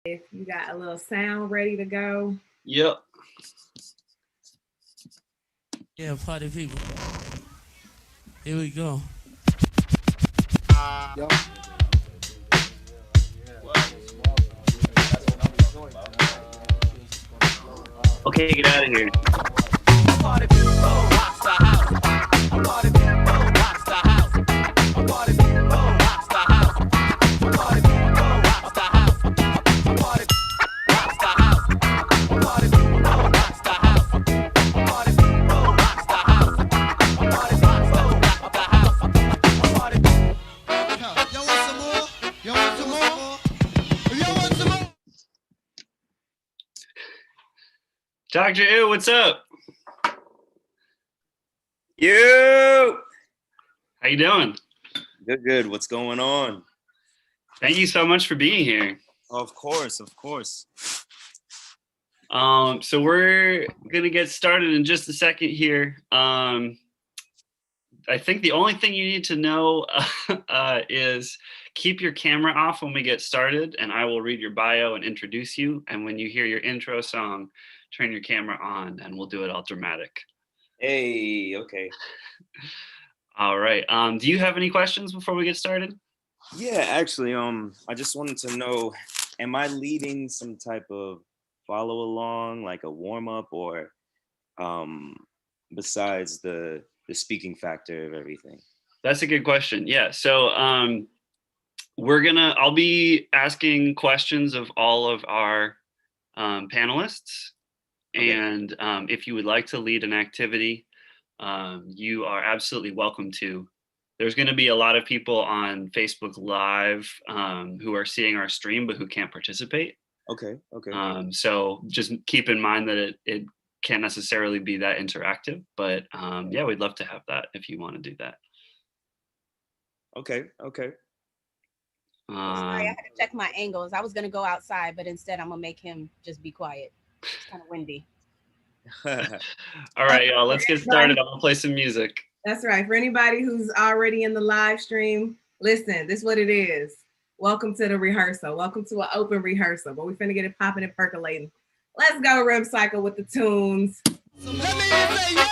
If you got a little sound ready to go. Yep. Yeah, party people. Here we go. Yo. Okay, get out of here. Dr. Ew, what's up? You. How you doing? Good, good. What's going on? Thank you so much for being here. Of course, of course. So we're gonna get started in just a second here. I think the only thing you need to know is keep your camera off when we get started, and I will read your bio and introduce you. And when you hear your intro song, turn your camera on, and we'll do it all dramatic. Hey, okay. All right. Do you have any questions before we get started? Yeah, actually, I just wanted to know, am I leading some type of follow along, like a warm up, or besides the speaking factor of everything? That's a good question. Yeah. So I'll be asking questions of all of our panelists. Okay. And if you would like to lead an activity, you are absolutely welcome to. There's going to be a lot of people on Facebook Live who are seeing our stream, but who can't participate. Okay, okay. So just keep in mind that it can't necessarily be that interactive, but yeah, we'd love to have that if you want to do that. Okay, okay. Sorry, I had to check my angles. I was going to go outside, but instead I'm going to make him just be quiet. It's kind of windy. All right, y'all, let's get started. I'm gonna play some music. That's right. For anybody who's already in the live stream, listen, this is what it is. Welcome to the rehearsal. Welcome to an open rehearsal, but we're finna get it popping and percolating. Let's go, Rem Cycle, with the tunes. Let me say yeah!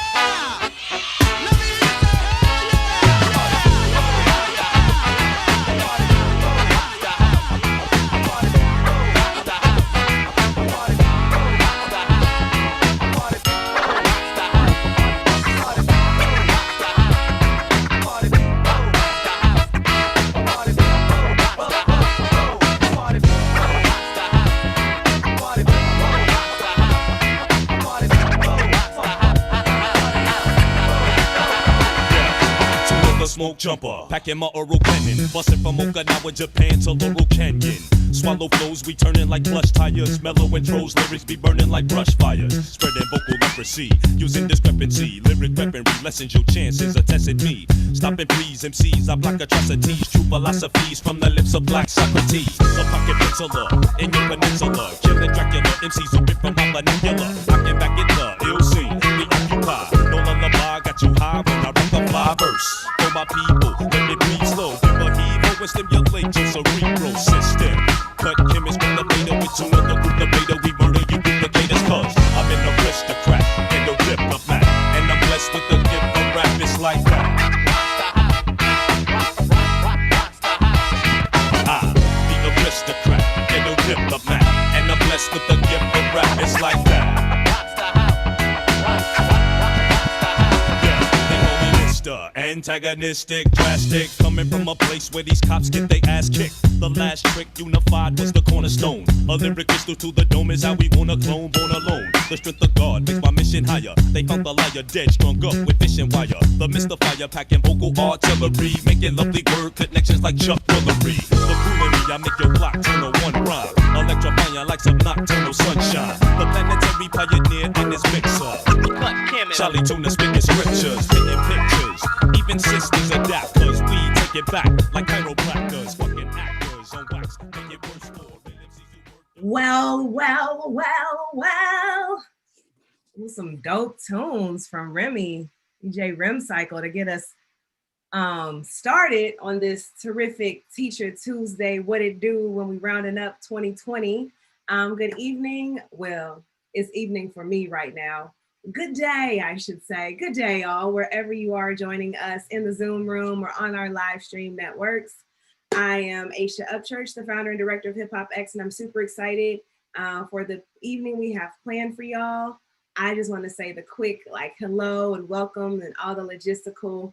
Smoke jumper, packing my oral cannon, busting from Okinawa, Japan to Laurel Canyon. Swallow flows, we turning like plush tires. Mellow intros, lyrics be burning like brush fires. Spreading vocal leprosy, using discrepancy. Lyric weaponry lessens your chances of testing me. Stopping please, MCs, I block atrocities. True philosophies from the lips of black Socrates. A pocket penciler in your peninsula. Killing Dracula, MCs who rip from my vernacular. Rocking back in the ill scene, we occupy. No lullaby, got you high when I rap the fly verse. For my people, let me breathe slow. Give a heave and stimulate your cerebral system. Cut chemists from the beta with tuna, the group the beta. We murder you duplicators, cause I'm an aristocrat and a diplomat. And I'm blessed with the gift of rap, it's like that. I'm the aristocrat and a diplomat. And I'm blessed with the gift of rap, it's like that. Antagonistic, drastic, coming from a place where these cops get their ass kicked. The last trick unified was the cornerstone. A lyric crystal to the dome is how we wanna clone, born alone. The strength of God makes my mission higher. They found the liar dead, strung up with fishing wire. The mystifier packing vocal artillery, making lovely word connections like Chuck Willery. The foolery, I make your block turn to one rhyme. Electrifying like some nocturnal sunshine. The planetary pioneer in his mixer. Charlie Tuna spitting scriptures, painting pictures. Even sisters adapt, cause we take it back like chiropractors, fucking actors on wax. Well. Some dope tunes from Remy, DJ Rem Cycle, to get us started on this terrific Teacher Tuesday. What it do when we rounding up 2020. Good evening. Well, it's evening for me right now. Good day, I should say. Good day, y'all, wherever you are joining us in the Zoom room or on our live stream networks. I am Aysha Upchurch, the founder and director of HipHopEX, and I'm super excited for the evening we have planned for y'all. I just want to say the quick hello and welcome and all the logistical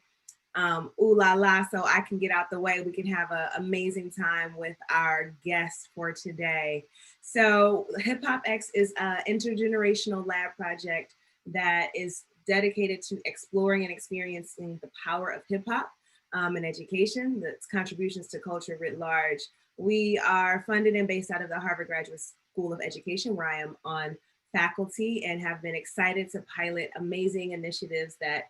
ooh la la, so I can get out the way. We can have an amazing time with our guest for today. So HipHopEX is an intergenerational lab project that is dedicated to exploring and experiencing the power of hip hop and education, its contributions to culture writ large. We are funded and based out of the Harvard Graduate School of Education, where I am on faculty, and have been excited to pilot amazing initiatives that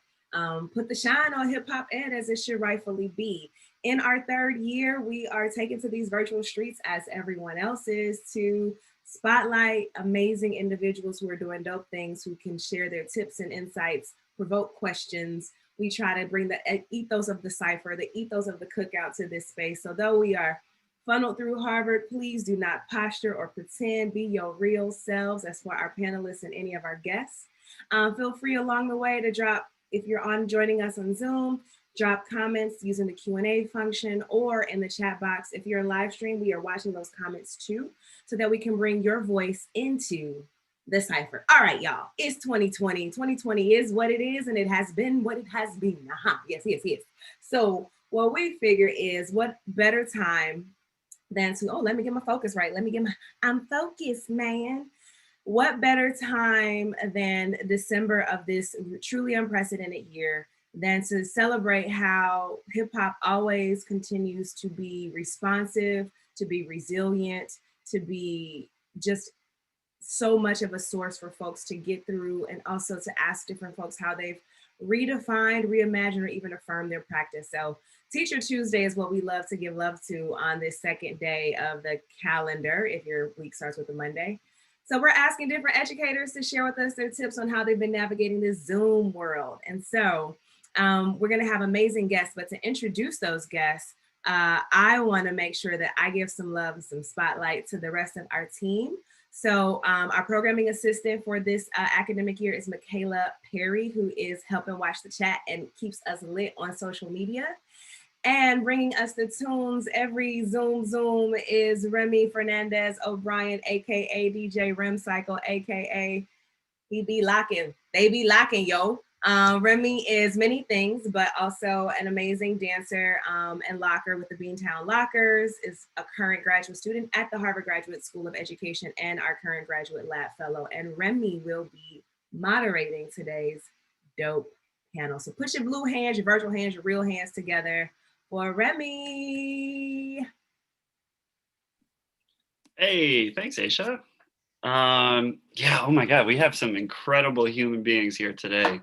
put the shine on hip hop ed as it should rightfully be. In our third year, we are taken to these virtual streets as everyone else is to spotlight amazing individuals who are doing dope things, who can share their tips and insights, provoke questions. We try to bring the ethos of the cipher, the ethos of the cookout to this space. So though we are funneled through Harvard, please do not posture or pretend, be your real selves. That's for our panelists and any of our guests. Feel free along the way to drop, if you're on joining us on Zoom, drop comments using the Q&A function or in the chat box. If you're in live stream, we are watching those comments too, so that we can bring your voice into the cipher. All right, y'all, it's 2020. 2020 is what it is, and it has been what it has been. Yes. So what we figure is, what better time than to, let me get my focus right. I'm focused, man. What better time than December of this truly unprecedented year than to celebrate how hip hop always continues to be responsive, to be resilient, to be just so much of a source for folks to get through, and also to ask different folks how they've redefined, reimagined, or even affirmed their practice. So Teacher Tuesday is what we love to give love to on this second day of the calendar, if your week starts with a Monday. So we're asking different educators to share with us their tips on how they've been navigating this Zoom world. And so we're gonna have amazing guests, but to introduce those guests, I wanna make sure that I give some love and some spotlight to the rest of our team. So our programming assistant for this academic year is Michaela Perry, who is helping watch the chat and keeps us lit on social media. And bringing us the tunes every Zoom is Remy Fernandez O'Brien, AKA DJ Rem Cycle, AKA he be locking, they be locking, yo. Remy is many things, but also an amazing dancer and locker with the Beantown Lockers, is a current graduate student at the Harvard Graduate School of Education and our current graduate lab fellow. And Remy will be moderating today's dope panel. So put your blue hands, your virtual hands, your real hands together for Remy. Hey, thanks, Aysha. Yeah, oh my God, we have some incredible human beings here today.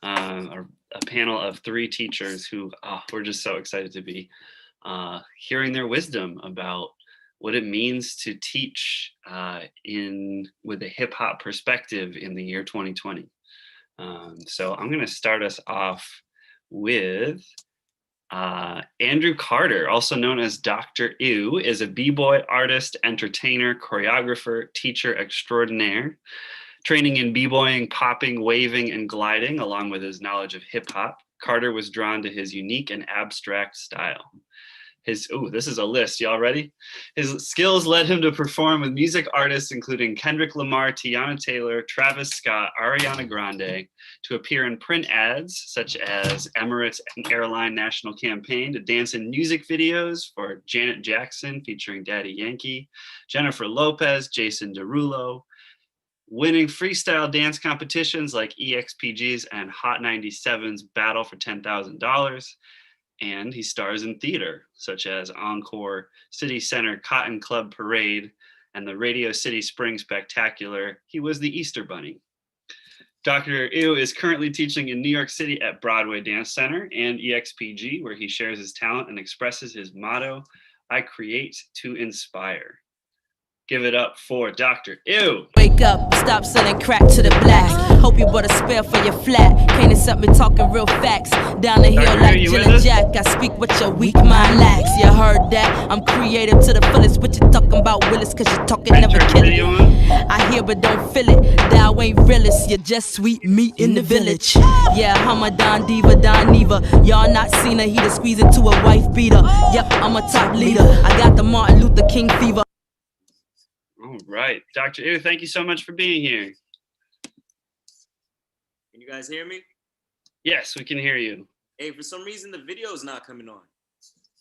A panel of 3 teachers who we're just so excited to be hearing their wisdom about what it means to teach with a hip hop perspective in the year 2020. So I'm gonna start us off with Andrew Carter, also known as Dr. Ew, is a b-boy artist, entertainer, choreographer, teacher extraordinaire. Training in b-boying, popping, waving, and gliding, along with his knowledge of hip-hop, Carter was drawn to his unique and abstract style. This is a list, y'all ready? His skills led him to perform with music artists including Kendrick Lamar, Tiana Taylor, Travis Scott, Ariana Grande, to appear in print ads such as Emirates Airline National Campaign, to dance in music videos for Janet Jackson featuring Daddy Yankee, Jennifer Lopez, Jason Derulo, winning freestyle dance competitions like EXPG's and Hot 97's Battle for $10,000. And he stars in theater, such as Encore, City Center Cotton Club Parade, and the Radio City Spring Spectacular. He was the Easter Bunny. Dr. Ew is currently teaching in New York City at Broadway Dance Center and EXPG, where he shares his talent and expresses his motto, I create to inspire. Give it up for Dr. Ew. Wake up, stop selling crack to the blacks. Hope you bought a spare for your flat. Can't accept me talking real facts. Down the hill like Jill and Jack. I speak what your weak mind lacks. You heard that? I'm creative to the fullest. What you talking about, Willis? Cause you talking never kill it. I hear but don't feel it. Thou ain't realist. You're just sweet meat in the village. Yeah, I'm a Don Diva, Don Neva. Y'all not seen her. He to squeeze into a wife beater. Yep, I'm a top leader. I got the Martin Luther King fever. All right, Dr. Ew, thank you so much for being here. Can you guys hear me? Yes, we can hear you. Hey, for some reason the video is not coming on.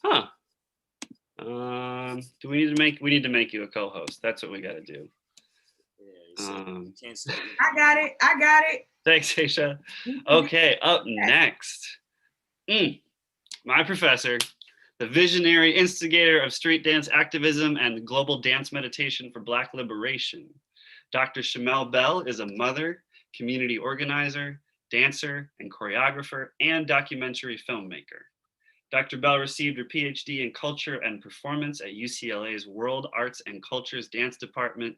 Huh. Do we need to make you a co-host? That's what we got to do. Can't say I got it. Thanks, Aysha. Okay, up next, my professor, the visionary instigator of street dance activism and the global dance meditation for Black liberation. Dr. Shamell Bell is a mother, community organizer, dancer, and choreographer, and documentary filmmaker. Dr. Bell received her PhD in culture and performance at UCLA's World Arts and Cultures Dance Department.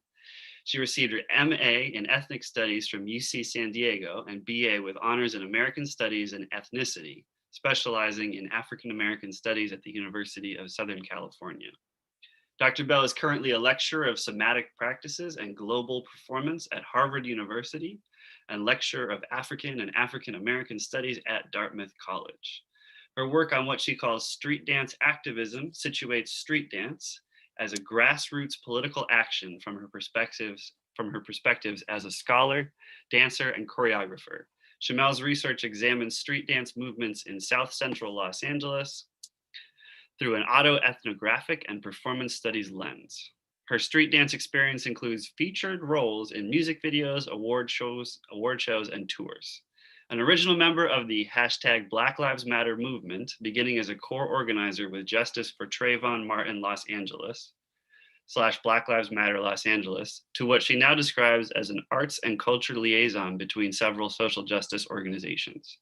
She received her MA in ethnic studies from UC San Diego and BA with honors in American studies and ethnicity, specializing in African American studies at the University of Southern California. Dr. Bell is currently a lecturer of somatic practices and global performance at Harvard University and lecturer of African and African American studies at Dartmouth College. Her work on what she calls street dance activism situates street dance as a grassroots political action from her perspectives as a scholar, dancer, and choreographer. Shamell's research examines street dance movements in South Central Los Angeles through an autoethnographic and performance studies lens. Her street dance experience includes featured roles in music videos, award shows, and tours. An original member of the hashtag Black Lives Matter movement, beginning as a core organizer with Justice for Trayvon Martin Los Angeles / Black Lives Matter Los Angeles, to what she now describes as an arts and culture liaison between several social justice organizations.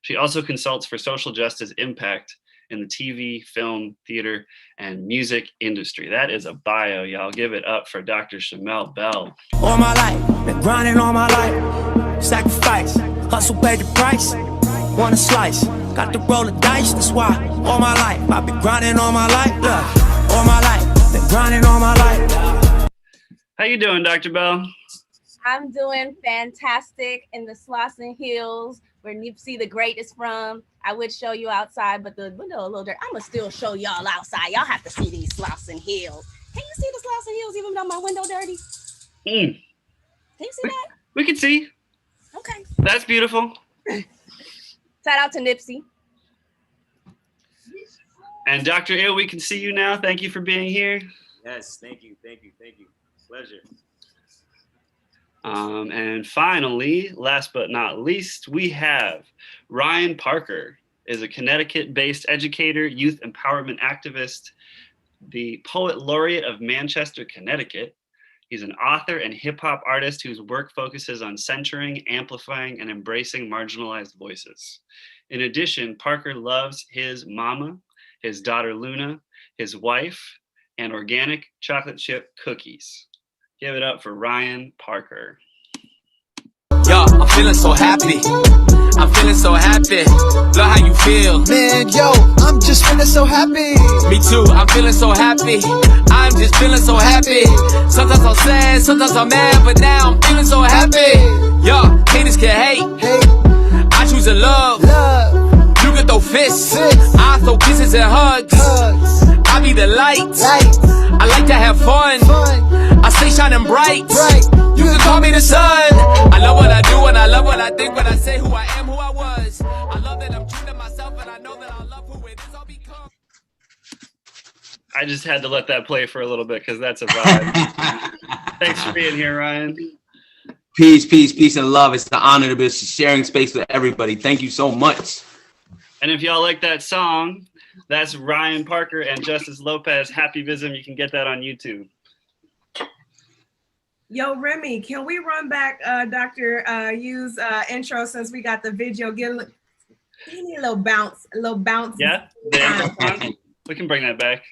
She also consults for social justice impact in the TV, film, theater, and music industry. That is a bio, y'all. Give it up for Dr. Shamell Bell. All my life, been grinding all my life. Sacrifice, hustle paid the price. Want a slice, got to roll the dice. That's why all my life, I've been grinding all my life. Look, all my life, been grinding all my life. How you doing, Dr. Bell? I'm doing fantastic in the Slauson Hills, where Nipsey the Great is from. I would show you outside, but the window a little dirty. I'm gonna still show y'all outside. Y'all have to see these Slauson Hills. Can you see the Slauson Hills even though my window dirty? Can you see that? We can see. Okay. That's beautiful. Shout out to Nipsey. And Dr. Ew, we can see you now. Thank you for being here. Yes, thank you. Pleasure. And finally, last but not least, we have Ryan Parker, is a Connecticut-based educator, youth empowerment activist, the poet laureate of Manchester, Connecticut. He's an author and hip hop artist whose work focuses on centering, amplifying, and embracing marginalized voices. In addition, Parker loves his mama, his daughter Luna, his wife, and organic chocolate chip cookies. Give it up for Ryan Parker. Yo, I'm feeling so happy. I'm feeling so happy. Love how you feel. Man, yo, I'm just feeling so happy. Me too, I'm feeling so happy. I'm just feeling so happy. Sometimes I'm sad, sometimes I'm mad, but now I'm feeling so happy. Yo, haters can hate. Hey, I choose to love. You can throw fists. I throw kisses and hugs. I be the light. I like to have fun. I stay shining bright. You can call me the sun. I love what I do and I love what I think when I say who I am, who I was. I love that I'm true to myself and I know that I love who it is I'll become. I just had to let that play for a little bit because that's a vibe. Thanks for being here, Ryan. Peace, and love. It's an honor to be sharing space with everybody. Thank you so much. And if y'all like that song, that's Ryan Parker and Justice Lopez, Happy Vism. You can get that on YouTube. Yo, Remy, can we run back Dr. Yu's intro since we got the video? Give me a little bounce, Yeah, we can bring that back.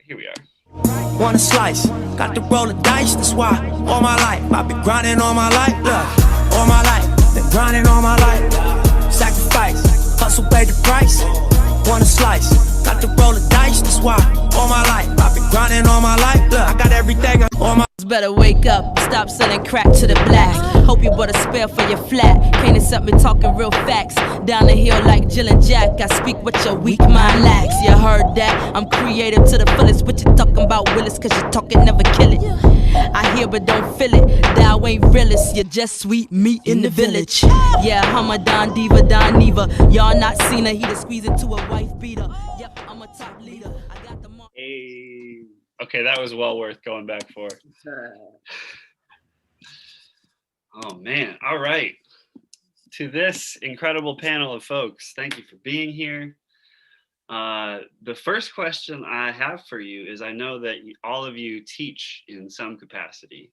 Here we are. Want a slice, got to roll the dice, that's why all my life I've been grinding all my life, look, all my life, been grinding all my life, sacrifice, hustle paid the price, want a slice, got to roll the dice, that's why all my life I've been grinding all my life, look, I got everything, all my Better wake up, stop selling crack to the black. Hope you bought a spare for your flat. Can't accept me talking real facts. Down the hill like Jill and Jack, I speak what your weak mind lacks. You heard that? I'm creative to the fullest. What you talking about, Willis? Cause you talking never kill it. I hear but don't feel it. Thou ain't realist, you're just sweet meat in the village. Yeah, I'm a Don Diva, Don Neva. Y'all not seen her, he to squeeze into a wife beater. Yep, I'm a top leader. I got the mark. Hey. Okay, that was well worth going back for. Oh man, all right. To this incredible panel of folks, thank you for being here. The first question I have for you is, I know that all of you teach in some capacity.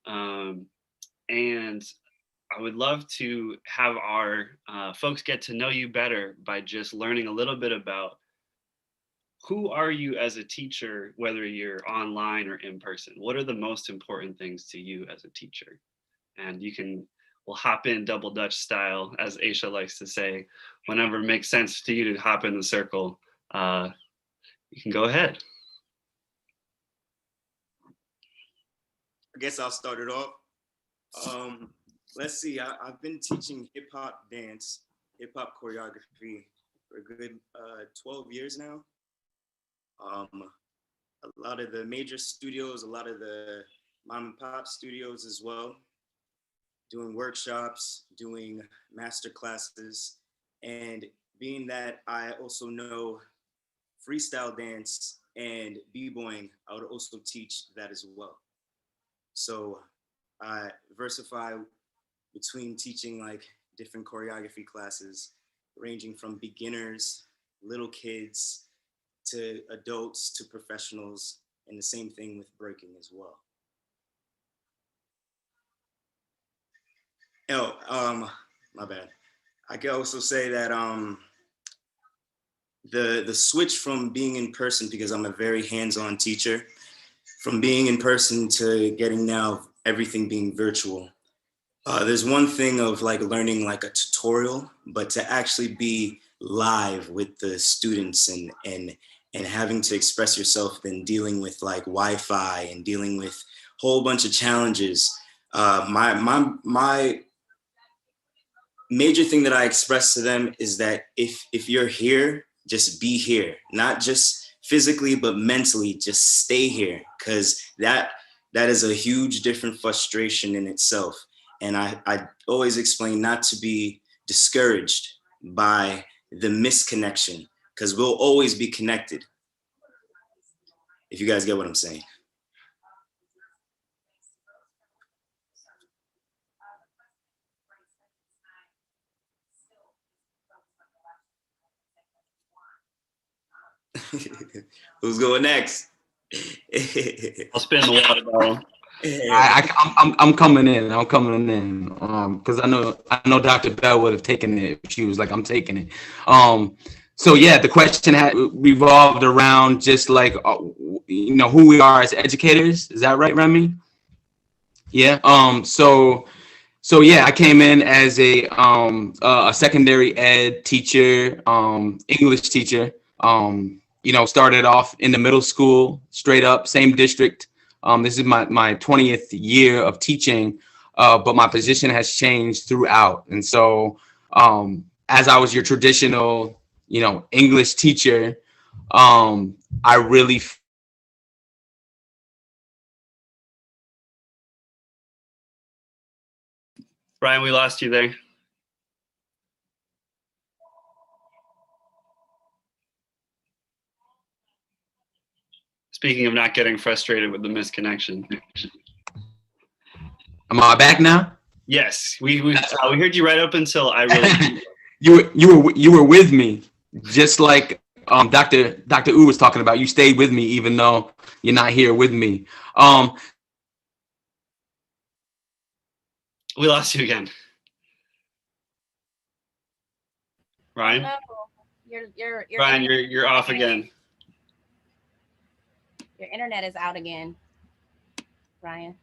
And I would love to have our folks get to know you better by just learning a little bit about who are you as a teacher, whether you're online or in person. What are the most important things to you as a teacher? And we'll hop in double Dutch style, as Aysha likes to say. Whenever it makes sense to you to hop in the circle, you can go ahead. I guess I'll start it off. Let's see, I've been teaching hip hop dance, hip hop choreography for a good 12 years now. A lot of the major studios, a lot of the mom and pop studios as well, doing workshops, doing master classes, and being that I also know freestyle dance and b-boying, I would also teach that as well. So I versify between teaching like different choreography classes, ranging from beginners, little kids, to adults, to professionals, and the same thing with breaking as well. My bad. I could also say that the switch from being in person, because I'm a very hands-on teacher, from being in person to getting now everything being virtual. There's one thing of like learning like a tutorial, but to actually be live with the students and having to express yourself, then dealing with like Wi-Fi and dealing with a whole bunch of challenges. My major thing that I express to them is that if you're here, just be here, not just physically, but mentally, just stay here, because that is a huge different frustration in itself. And I always explain not to be discouraged by the misconnection, because we'll always be connected. If you guys get what I'm saying. Who's going next? I'll spin the water bottle. I'm coming in. I'm coming in. Because I know Dr. Bell would have taken it. She was like, I'm taking it. So yeah, the question had revolved around just like who we are as educators. Is that right, Remy? Yeah. So yeah, I came in as a secondary ed teacher, English teacher. Started off in the middle school, straight up, same district. This is my 20th year of teaching, but my position has changed throughout. And so as I was your traditional, English teacher, I really Brian, we lost you there. Speaking of not getting frustrated with the misconnection. Am I back now? Yes, we heard you right up until I really. you were with me, just like Dr. U was talking about. You stayed with me even though you're not here with me. We lost you again. Ryan? No, you're Ryan, you're off again. Your internet is out again, Ryan.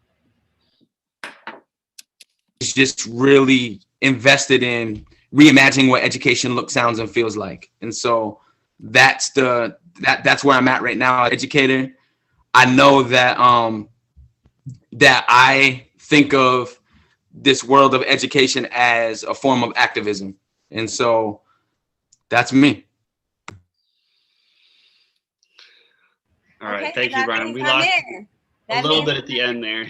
It's just really invested in reimagining what education looks, sounds, and feels like. And so that's where I'm at right now, educator. I know that that I think of this world of education as a form of activism. And so that's me. All right, thank you, Ryan. We lost a little bit at the end there.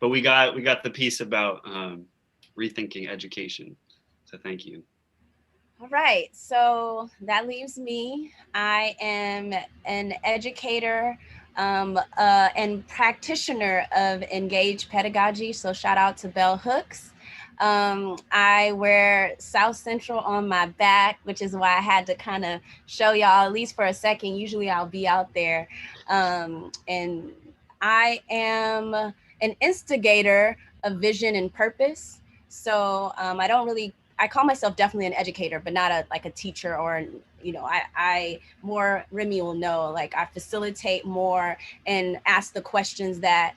We got the piece about rethinking education. So thank you. All right, so that leaves me. I am an educator and practitioner of engaged pedagogy. So shout out to Bell Hooks. I wear South Central on my back, which is why I had to kind of show y'all, at least for a second. Usually I'll be out there. And I am an instigator of vision and purpose. So I call myself definitely an educator, but not a teacher or, I more, Remy will know, like I facilitate more and ask the questions that,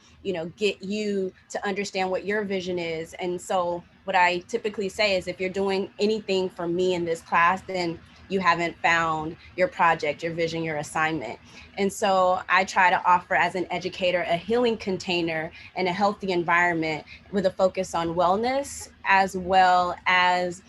get you to understand what your vision is. And so what I typically say is if you're doing anything for me in this class, then you haven't found your project, your vision, your assignment. And so I try to offer as an educator a healing container and a healthy environment with a focus on wellness, as well as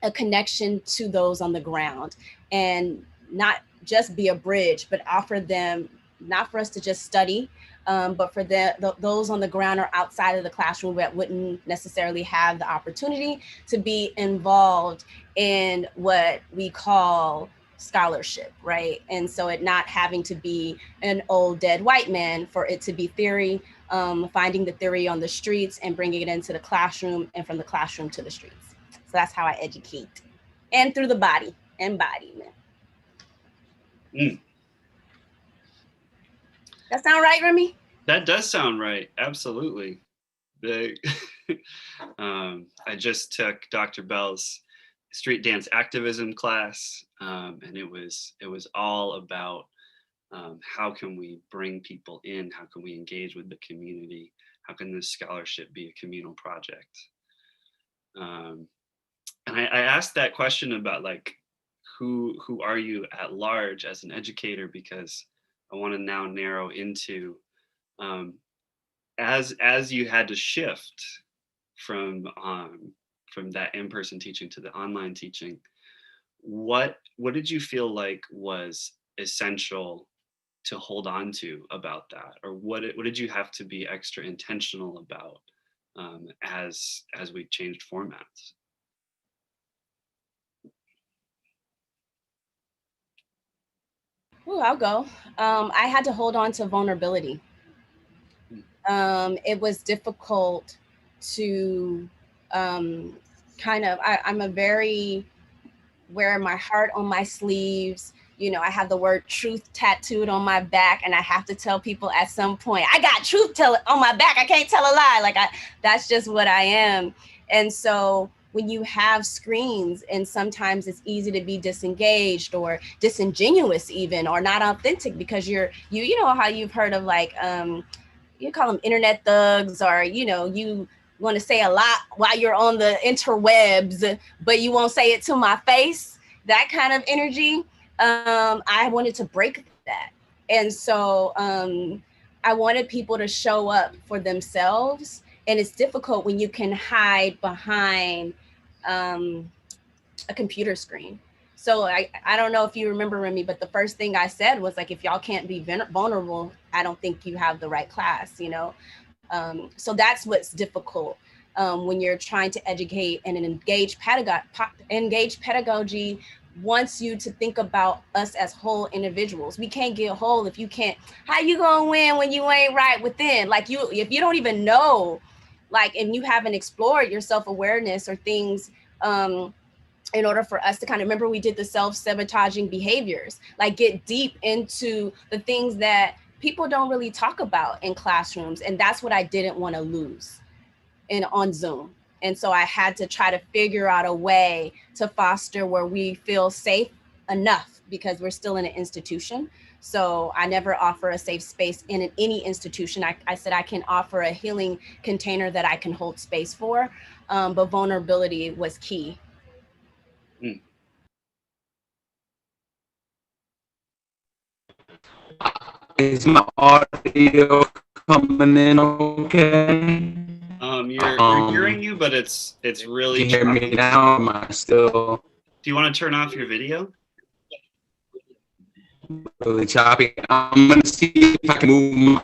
a connection to those on the ground, and not just be a bridge, but offer them, not for us to just study, but for those on the ground or outside of the classroom that wouldn't necessarily have the opportunity to be involved in what we call scholarship, right? And so it not having to be an old dead white man, for it to be theory, finding the theory on the streets and bringing it into the classroom, and from the classroom to the streets. So that's how I educate, and through the body, embodiment. That sound right, Remy? That does sound right. Absolutely. I just took Dr. Bell's street dance activism class, and it was all about how can we bring people in? How can we engage with the community? How can this scholarship be a communal project? And I asked that question about like, who are you at large as an educator? Because I want to now narrow into, as you had to shift from that in-person teaching to the online teaching, what did you feel like was essential to hold on to about that? Or what did you have to be extra intentional about as we changed formats? Oh, I'll go. I had to hold on to vulnerability. It was difficult to I'm a very wear my heart on my sleeves. I have the word truth tattooed on my back, and I have to tell people at some point, I got truth on my back. I can't tell a lie. That's just what I am. And so when you have screens, and sometimes it's easy to be disengaged or disingenuous even, or not authentic, because you know how you've heard of you call them internet thugs, or you want to say a lot while you're on the interwebs, but you won't say it to my face, that kind of energy. I wanted to break that. And so I wanted people to show up for themselves. And it's difficult when you can hide behind a computer screen. So I don't know if you remember, Remy, but the first thing I said was like, if y'all can't be vulnerable, I don't think you have the right class, So that's what's difficult when you're trying to educate, and an engaged pedagogy wants you to think about us as whole individuals. We can't get whole if you can't. How you gonna win when you ain't right within? If you don't even know, and you haven't explored your self-awareness or things, in order for us to kind of remember, we did the self-sabotaging behaviors, get deep into the things that people don't really talk about in classrooms. And that's what I didn't want to lose on Zoom. And so I had to try to figure out a way to foster where we feel safe enough because we're still in an institution. So I never offer a safe space in any institution. I said I can offer a healing container that I can hold space for, but vulnerability was key. Is my audio coming in okay? We're hearing you, but it's really. Can you hear me now? Am I still? Do you want to turn off your video? Really choppy. I'm gonna see if I can move my.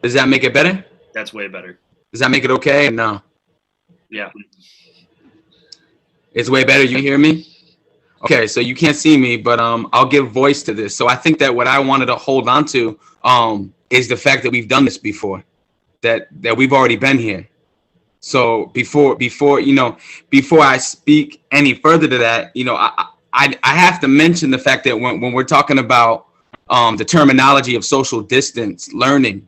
Does that make it better? That's way better. Does that make it okay? No. Yeah. It's way better. You hear me? Okay, so you can't see me, but I'll give voice to this. So I think that what I wanted to hold on to is the fact that we've done this before, that we've already been here. So before I speak any further to that, I have to mention the fact that when we're talking about the terminology of social distance learning,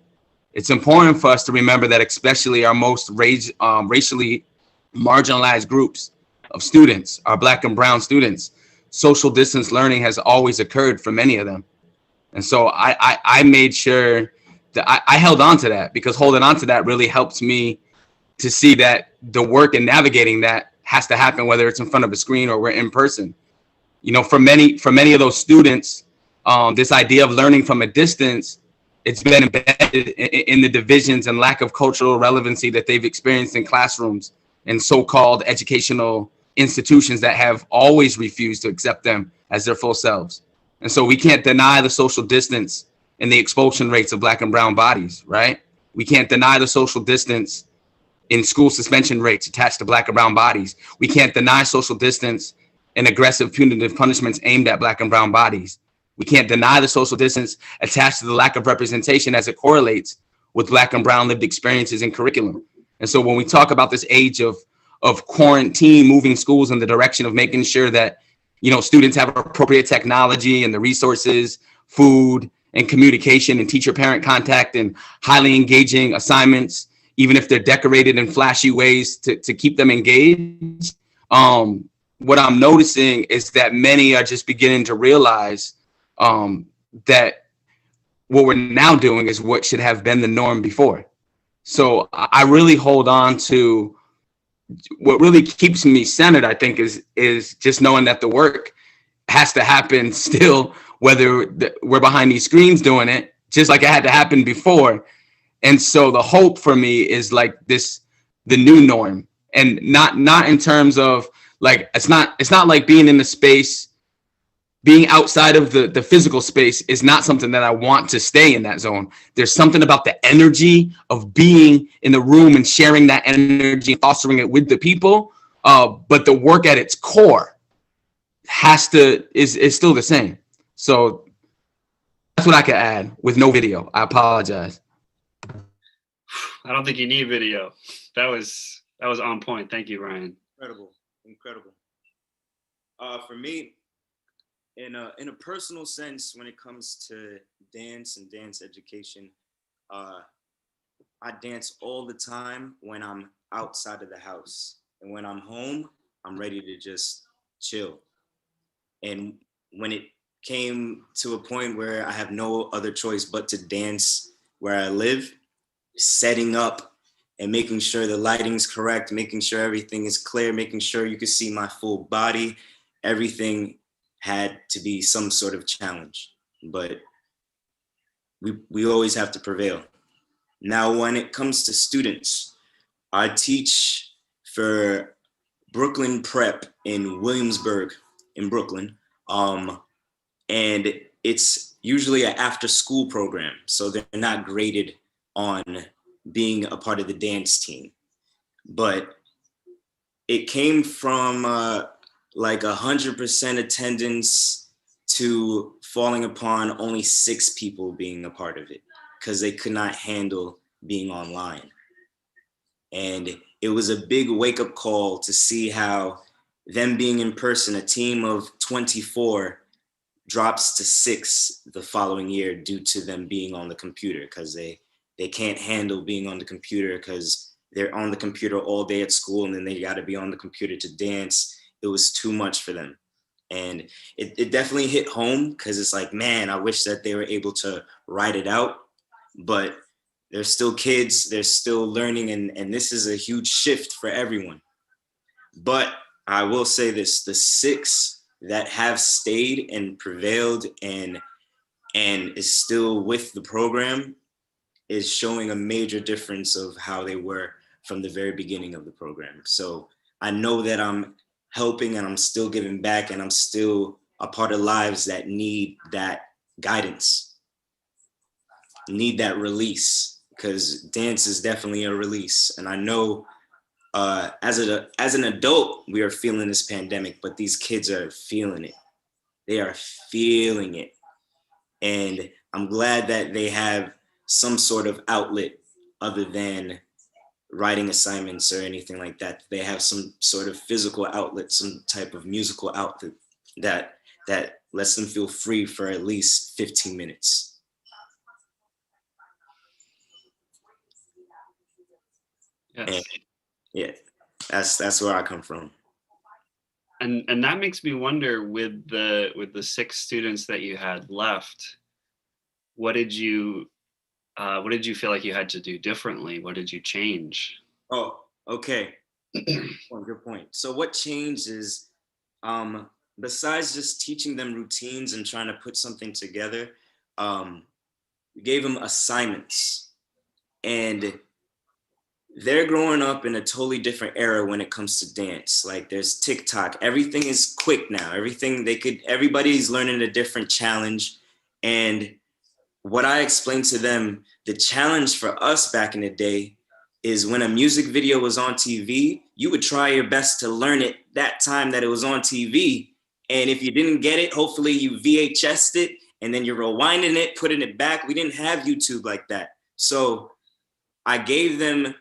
it's important for us to remember that especially our most racially marginalized groups of students, our Black and brown students, social distance learning has always occurred for many of them. And so I made sure that I held on to that, because holding on to that really helps me to see that the work in navigating that has to happen, whether it's in front of a screen or we're in person. For many of those students, this idea of learning from a distance, it's been embedded in the divisions and lack of cultural relevancy that they've experienced in classrooms and so-called educational institutions that have always refused to accept them as their full selves. And so we can't deny the social distance and the expulsion rates of Black and brown bodies, right? We can't deny the social distance in school suspension rates attached to Black and brown bodies. We can't deny social distance and aggressive punitive punishments aimed at Black and brown bodies. We can't deny the social distance attached to the lack of representation as it correlates with Black and brown lived experiences in curriculum. And so when we talk about this age of quarantine, moving schools in the direction of making sure that, students have appropriate technology and the resources, food and communication and teacher-parent contact and highly engaging assignments, even if they're decorated in flashy ways to keep them engaged. What I'm noticing is that many are just beginning to realize that what we're now doing is what should have been the norm before. So I really hold on to what really keeps me centered, I think, is just knowing that the work has to happen still, whether we're behind these screens doing it, just like it had to happen before. And so the hope for me is like the new norm, and not in terms of like, it's not like being in the space, being outside of the physical space is not something that I want to stay in that zone. There's something about the energy of being in the room and sharing that energy, fostering it with the people. But the work at its core is still the same. So that's what I could add with no video. I apologize. I don't think you need video. That was on point. Thank you, Ryan. Incredible. For me, in a personal sense, when it comes to dance and dance education, I dance all the time when I'm outside of the house. And when I'm home, I'm ready to just chill. And when it came to a point where I have no other choice but to dance where I live, setting up and making sure the lighting's correct, making sure everything is clear, making sure you can see my full body, everything had to be some sort of challenge, but we always have to prevail. Now, when it comes to students, I teach for Brooklyn Prep in Williamsburg in Brooklyn, and it's usually an after-school program, so they're not graded on being a part of the dance team. But it came from like 100% attendance to falling upon only 6 people being a part of it because they could not handle being online. And it was a big wake-up call to see how them being in person, a team of 24 drops to 6 the following year due to them being on the computer because they can't handle being on the computer because they're on the computer all day at school, and then they got to be on the computer to dance. It was too much for them. And it definitely hit home, because it's like, man, I wish that they were able to write it out, but they're still kids, they're still learning, and this is a huge shift for everyone. But I will say this, the 6 that have stayed and prevailed and is still with the program is showing a major difference of how they were from the very beginning of the program. So I know that I'm helping and I'm still giving back, and I'm still a part of lives that need that guidance, need that release, because dance is definitely a release. And I know as an adult, we are feeling this pandemic, but these kids are feeling it. They are feeling it. And I'm glad that they have some sort of outlet other than writing assignments or anything like that. They have some sort of physical outlet, some type of musical outlet that lets them feel free for at least 15 minutes. Yes. And yeah, that's where I come from. And that makes me wonder, with the 6 students that you had left, what did you feel like you had to do differently? What did you change? Oh, okay. Good point. So what changed is, besides just teaching them routines and trying to put something together, we gave them assignments. And they're growing up in a totally different era when it comes to dance. Like, there's TikTok, everything is quick now. Everybody's learning a different challenge. And what I explained to them, the challenge for us back in the day is, when a music video was on TV, you would try your best to learn it that time that it was on TV. And if you didn't get it, hopefully you VHS'd it, and then you're rewinding it, putting it back. We didn't have YouTube like that. So I gave them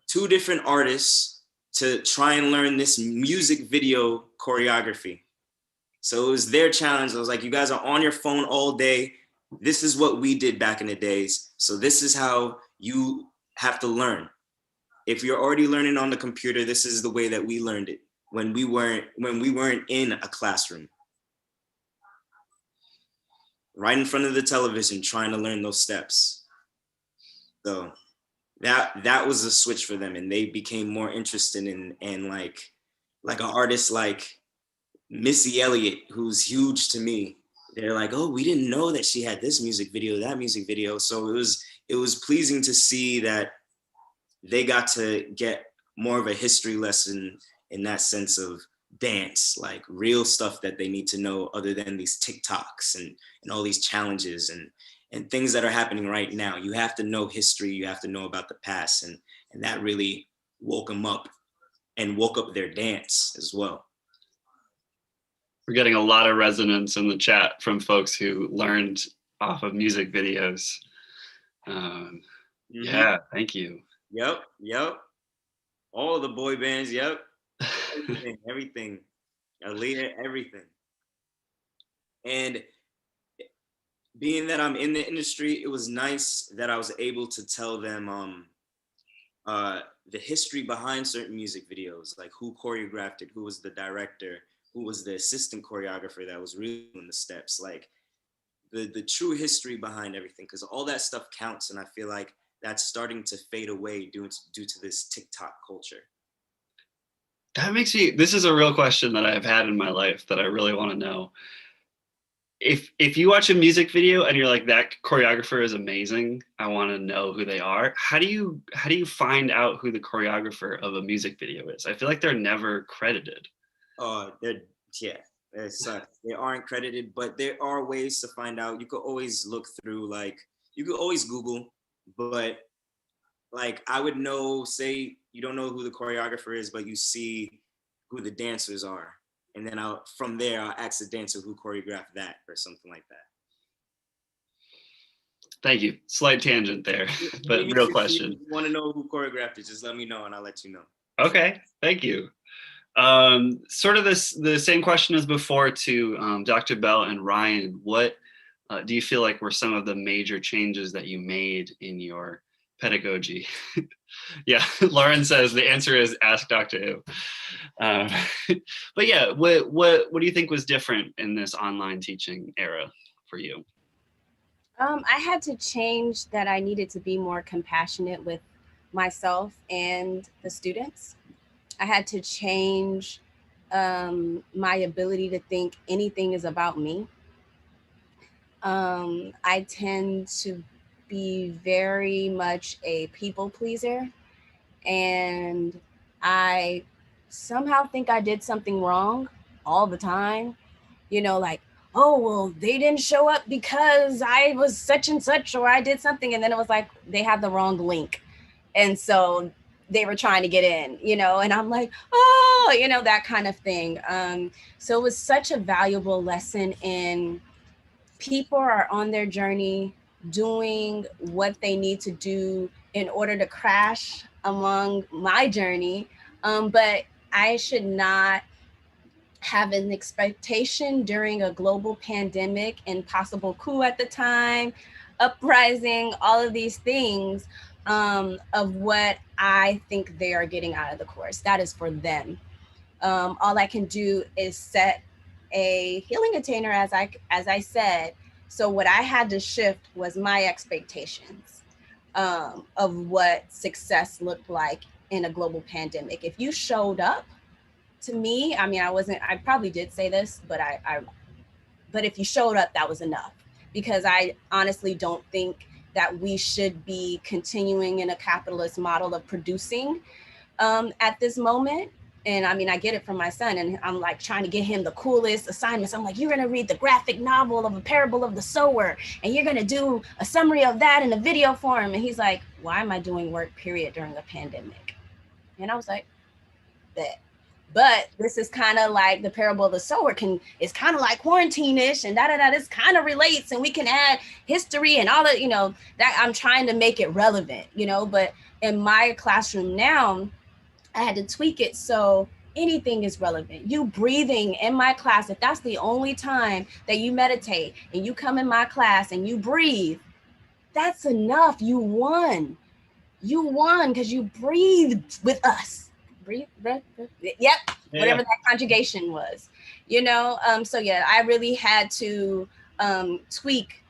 2 different artists to try and learn this music video choreography. So it was their challenge. I was like, you guys are on your phone all day. This is what we did back in the days. So this is how you have to learn. If you're already learning on the computer, this is the way that we learned it when we weren't in a classroom. Right in front of the television, trying to learn those steps. So that was a switch for them, and they became more interested in like an artist like Missy Elliott, who's huge to me. They're like, oh, we didn't know that she had this music video, that music video. So it was pleasing to see that they got to get more of a history lesson in that sense of dance, like real stuff that they need to know, other than these TikToks and all these challenges and things that are happening right now. You have to know history, you have to know about the past, and that really woke them up and woke up their dance as well. We're getting a lot of resonance in the chat from folks who learned off of music videos. Yeah, thank you. Yep. All the boy bands, yep. Everything. Aaliyah, everything. And being that I'm in the industry, it was nice that I was able to tell them the history behind certain music videos, like who choreographed it, who was the director, who was the assistant choreographer that was really doing the steps, like the true history behind everything, because all that stuff counts. And I feel like that's starting to fade away due to this TikTok culture. That makes me, this is a real question that I've had in my life that I really want to know. If you watch a music video and you're like, that choreographer is amazing, I want to know who they are. How do you find out who the choreographer of a music video is? I feel like they're never credited. They aren't credited, but there are ways to find out. You could always look through, like, you could always Google, but like I would know, say you don't know who the choreographer is, but you see who the dancers are. And then from there, I'll ask the dancer who choreographed that or something like that. Thank you. Slight tangent there, but real question. If you want to know who choreographed it, just let me know and I'll let you know. Okay, thank you. Sort of the same question as before to Dr. Bell and Ryan. What do you feel like were some of the major changes that you made in your pedagogy. Yeah, Lauren says the answer is ask Dr. U. But yeah, what do you think was different in this online teaching era for you? I had to change that. I needed to be more compassionate with myself and the students. I had to change my ability to think anything is about me. I tend to be very much a people pleaser, and I somehow think I did something wrong all the time. You know, like, oh, well, they didn't show up because I was such and such, or I did something. And then it was like, they had the wrong link. And so they were trying to get in, you know, and I'm like, oh, you know, that kind of thing. So it was such a valuable lesson in people are on their journey doing what they need to do in order to crash along my journey. But I should not have an expectation during a global pandemic and possible coup at the time, uprising, all of these things, of what I think they are getting out of the course. That is for them. All I can do is set a healing container, as I said. So what I had to shift was my expectations of what success looked like in a global pandemic. If you showed up, to me, I mean, I probably did say this, but but if you showed up, that was enough, because I honestly don't think that we should be continuing in a capitalist model of producing at this moment. And I mean, I get it from my son, and I'm like trying to get him the coolest assignments. I'm like, you're going to read the graphic novel of A Parable of the Sower, and you're going to do a summary of that in a video form. And he's like, why am I doing work, period, during a pandemic? And I was like, bet. But this is kind of like the Parable of the Sower it's kind of like quarantine-ish and this kind of relates, and we can add history and all that, you know, that I'm trying to make it relevant, you know. But in my classroom now, I had to tweak it so anything is relevant. You breathing in my class, if that's the only time that you meditate and you come in my class and you breathe, that's enough. You won. You won because you breathed with us. Breathe, breath, yep, whatever that conjugation was, you know. So yeah, I really had to tweak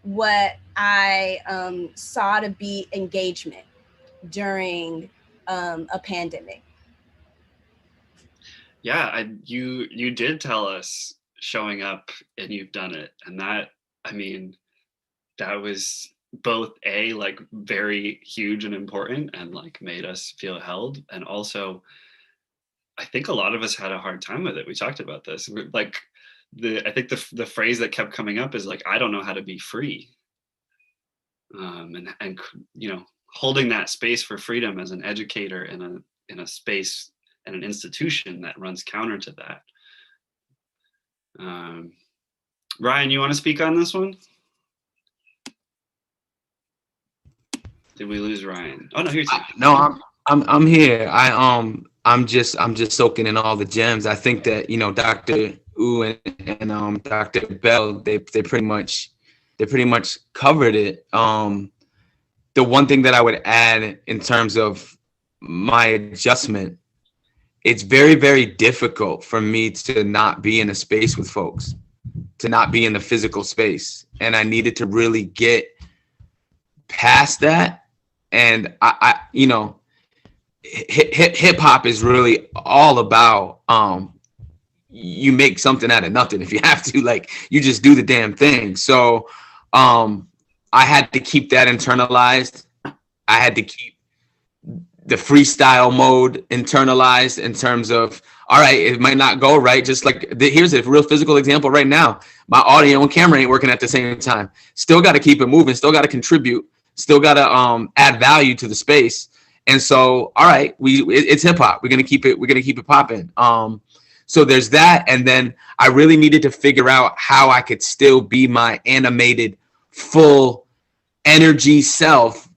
what I saw to be engagement during a pandemic. Yeah, you did tell us showing up, and you've done it, and that, I mean, that was both like very huge and important, and like made us feel held, and also I think a lot of us had a hard time with it. We talked about this, like I think the phrase that kept coming up is like, I don't know how to be free, and you know, holding that space for freedom as an educator in a space and an institution that runs counter to that. Ryan, you want to speak on this one? Did we lose Ryan? Oh no, here's you. No, I'm here. I'm just soaking in all the gems. I think that, you know, Dr. U and Dr. Bell, they pretty much covered it. The one thing that I would add in terms of my adjustment, it's very, very difficult for me to not be in a space with folks, to not be in the physical space, and I needed to really get past that. And I you know, hip hop is really all about you make something out of nothing. If you have to, like, you just do the damn thing. So I had to keep that internalized. I had to keep the freestyle mode internalized in terms of, all right, it might not go right. Just like here's a real physical example right now. My audio and camera ain't working at the same time. Still got to keep it moving. Still got to contribute. Still got to add value to the space. And so, all right, it's hip hop. We're gonna keep it popping. So there's that, and then I really needed to figure out how I could still be my animated, full energy self,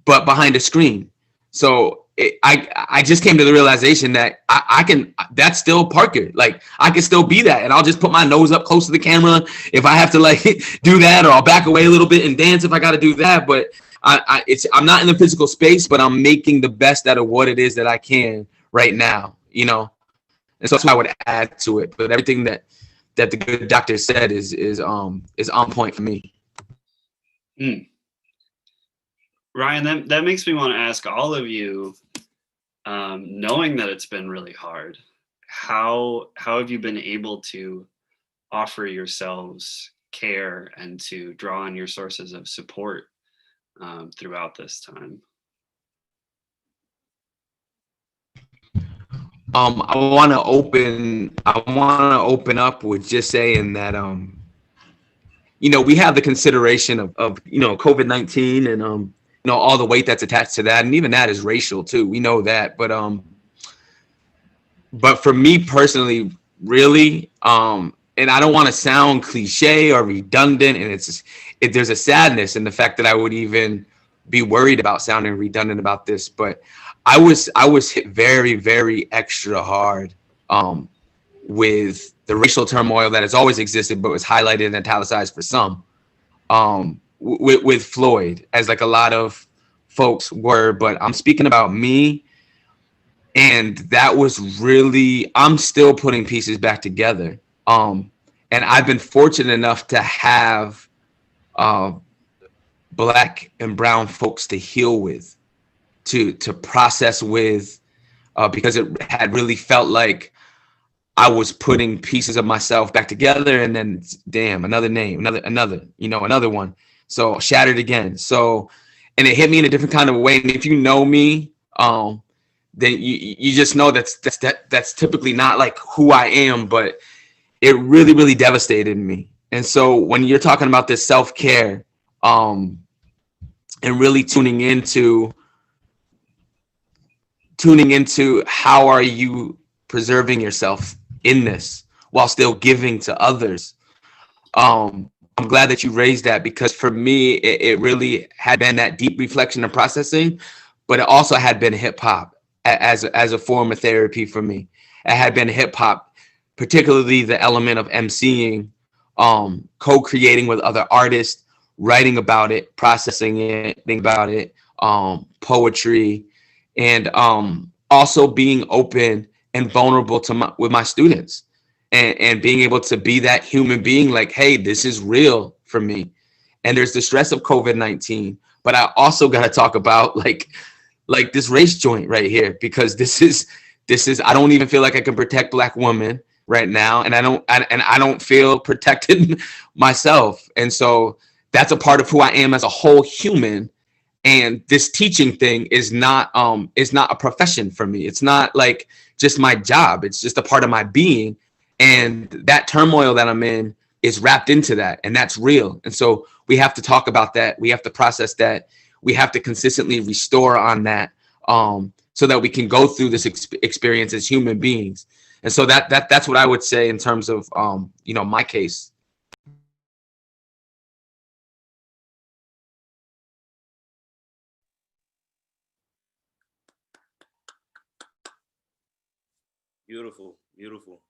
but behind a screen. So I just came to the realization that I can. That's still Parker. Like, I can still be that, and I'll just put my nose up close to the camera if I have to, like, do that, or I'll back away a little bit and dance if I got to do that. But I'm not in the physical space, but I'm making the best out of what it is that I can right now, you know. And so that's what I would add to it. But everything that the good doctor said is on point for me. Ryan, that makes me want to ask all of you, knowing that it's been really hard, how have you been able to offer yourselves care and to draw on your sources of support throughout this time? I want to open up with just saying that you know, we have the consideration of you know, COVID-19 and you know, all the weight that's attached to that, and even that is racial too. We know that, but for me personally, really, and I don't want to sound cliche or redundant, and there's a sadness in the fact that I would even be worried about sounding redundant about this, but I was hit very, very extra hard with the racial turmoil that has always existed, but was highlighted and italicized for some, with Floyd, as like a lot of folks were. But I'm speaking about me, and that was really, I'm still putting pieces back together. And I've been fortunate enough to have Black and brown folks to heal with, to process with, because it had really felt like I was putting pieces of myself back together, and then damn, another name, another, you know, another one. So shattered again. So, and it hit me in a different kind of way. And if you know me, then you just know that's typically not like who I am, but it really, really devastated me. And so when you're talking about this self-care, and really tuning into how are you preserving yourself in this while still giving to others. I'm glad that you raised that, because for me, it really had been that deep reflection and processing, but it also had been hip hop as a form of therapy for me. It had been hip hop, particularly the element of emceeing, co-creating with other artists, writing about it, processing it, thinking about it, poetry, and also being open and vulnerable with my students, and being able to be that human being, like, hey, this is real for me. And there's the stress of COVID-19, but I also got to talk about like this race joint right here, because this is, I don't even feel like I can protect Black women right now. And I don't feel protected myself. And so that's a part of who I am as a whole human. And this teaching thing is not a profession for me. It's not like just my job. It's just a part of my being. And that turmoil that I'm in is wrapped into that. And that's real. And so we have to talk about that. We have to process that. We have to consistently restore on that, so that we can go through this experience as human beings. And so that's what I would say in terms of, you know, my case. Beautiful, beautiful.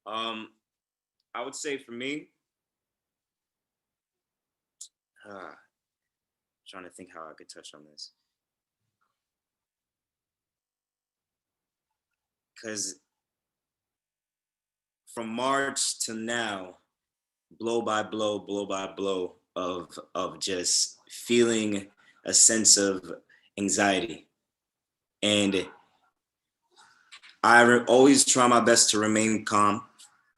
I would say for me, trying to think how I could touch on this, because from March to now, blow by blow of just feeling a sense of anxiety. And I always try my best to remain calm,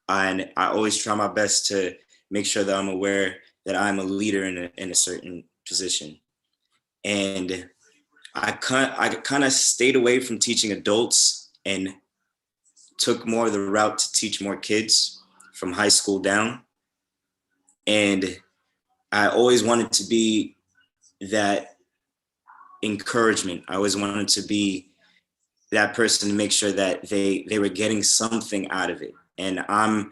and I always try my best to make sure that I'm aware that I'm a leader in a certain position. And I kind of stayed away from teaching adults and took more of the route to teach more kids from high school down. And I always wanted to be that encouragement. I always wanted to be that person to make sure that they were getting something out of it. And I'm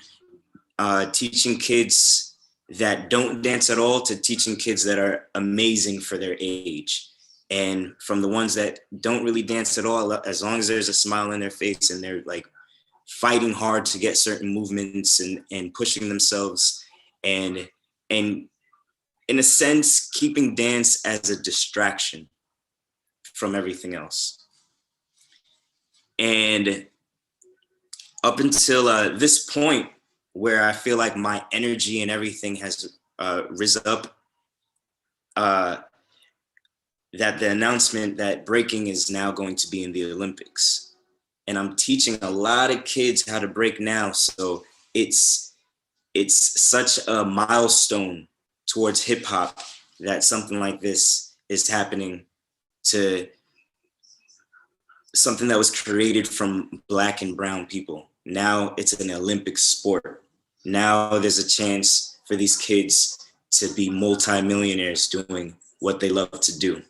teaching kids that don't dance at all to teaching kids that are amazing for their age. And from the ones that don't really dance at all, as long as there's a smile on their face and they're like fighting hard to get certain movements and pushing themselves. And it in a sense, keeping dance as a distraction from everything else. And up until this point where I feel like my energy and everything has risen up, that the announcement that breaking is now going to be in the Olympics. And I'm teaching a lot of kids how to break now. So it's such a milestone towards hip hop that something like this is happening, to something that was created from Black and brown people. Now it's an Olympic sport. Now there's a chance for these kids to be multimillionaires doing what they love to do.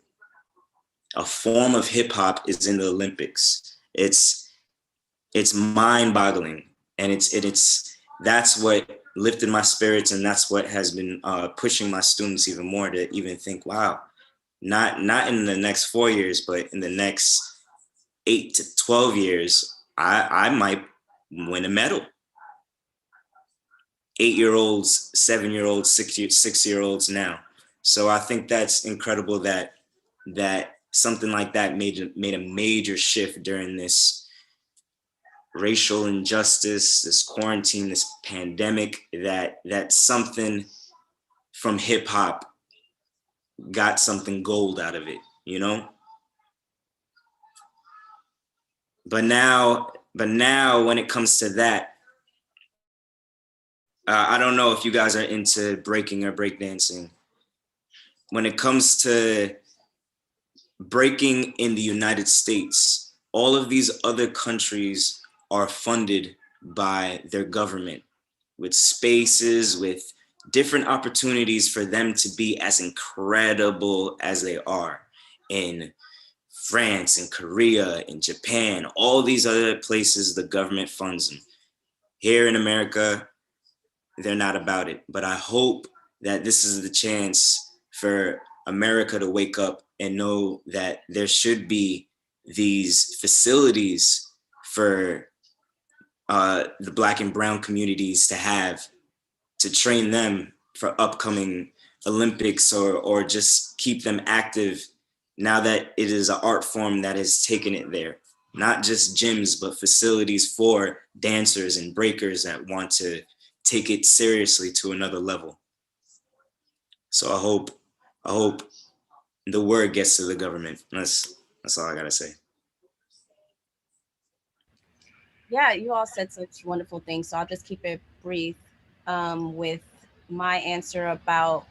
A form of hip hop is in the Olympics. It's mind-boggling, and that's what lifted my spirits, and that's what has been pushing my students even more to even think, wow, not in the next 4 years, but in the next 8 to 12 years, I might win a medal. 8-year-olds, 7-year-olds, 6-year-olds now. So I think that's incredible that something like that made a major shift during this racial injustice, this quarantine, this pandemic, that something from hip hop got something gold out of it, you know? But now when it comes to that, I don't know if you guys are into breaking or breakdancing. When it comes to breaking in the United States, all of these other countries are funded by their government with spaces, with different opportunities for them to be as incredible as they are. In France, in Korea, in Japan, all these other places, the government funds them. Here in America, they're not about it. But I hope that this is the chance for America to wake up and know that there should be these facilities for the Black and brown communities to train them for upcoming Olympics, or just keep them active now that it is an art form that has taken it there. Not just gyms, but facilities for dancers and breakers that want to take it seriously to another level. So I hope the word gets to the government. That's all I gotta say. Yeah, you all said such wonderful things, so I'll just keep it brief with my answer about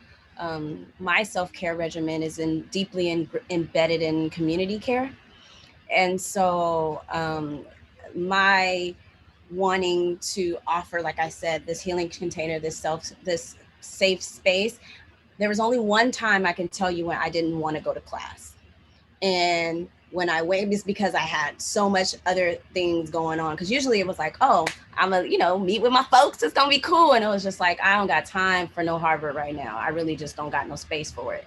my self-care regimen is deeply embedded in community care. And so my wanting to offer, like I said, this healing container, this safe space, there was only one time I can tell you when I didn't want to go to class. And when I went, it's because I had so much other things going on. Because usually it was like, oh, I'm meet with my folks. It's going to be cool. And it was just like, I don't got time for no Harvard right now. I really just don't got no space for it.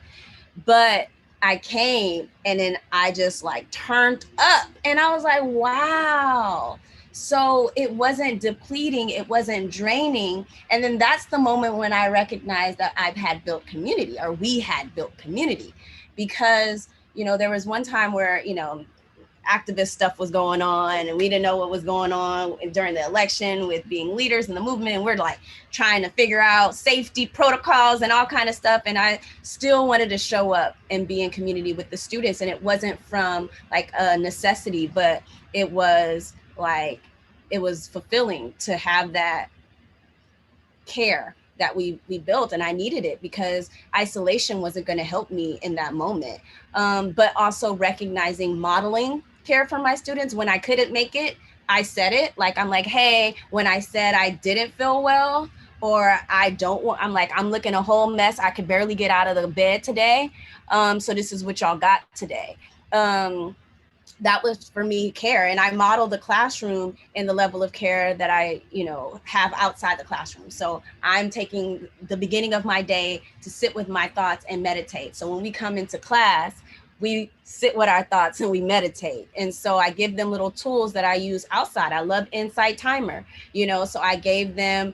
But I came, and then I just like turned up, and I was like, wow. So it wasn't depleting, it wasn't draining. And then that's the moment when I recognized that we had built community, because there was one time where, activist stuff was going on, and we didn't know what was going on during the election with being leaders in the movement. And we're like trying to figure out safety protocols and all kind of stuff. And I still wanted to show up and be in community with the students. And it wasn't from like a necessity, but it was fulfilling to have that care that we built, and I needed it because isolation wasn't going to help me in that moment. But also recognizing modeling care for my students. When I couldn't make it, I said it. Like, I'm like, hey, when I said I didn't feel well, or I'm like, I'm looking a whole mess. I could barely get out of the bed today. So this is what y'all got today. That was for me care. And I modeled the classroom in the level of care that I, have outside the classroom. So I'm taking the beginning of my day to sit with my thoughts and meditate. So when we come into class, we sit with our thoughts and we meditate. And so I give them little tools that I use outside. I love Insight Timer, you know, so I gave them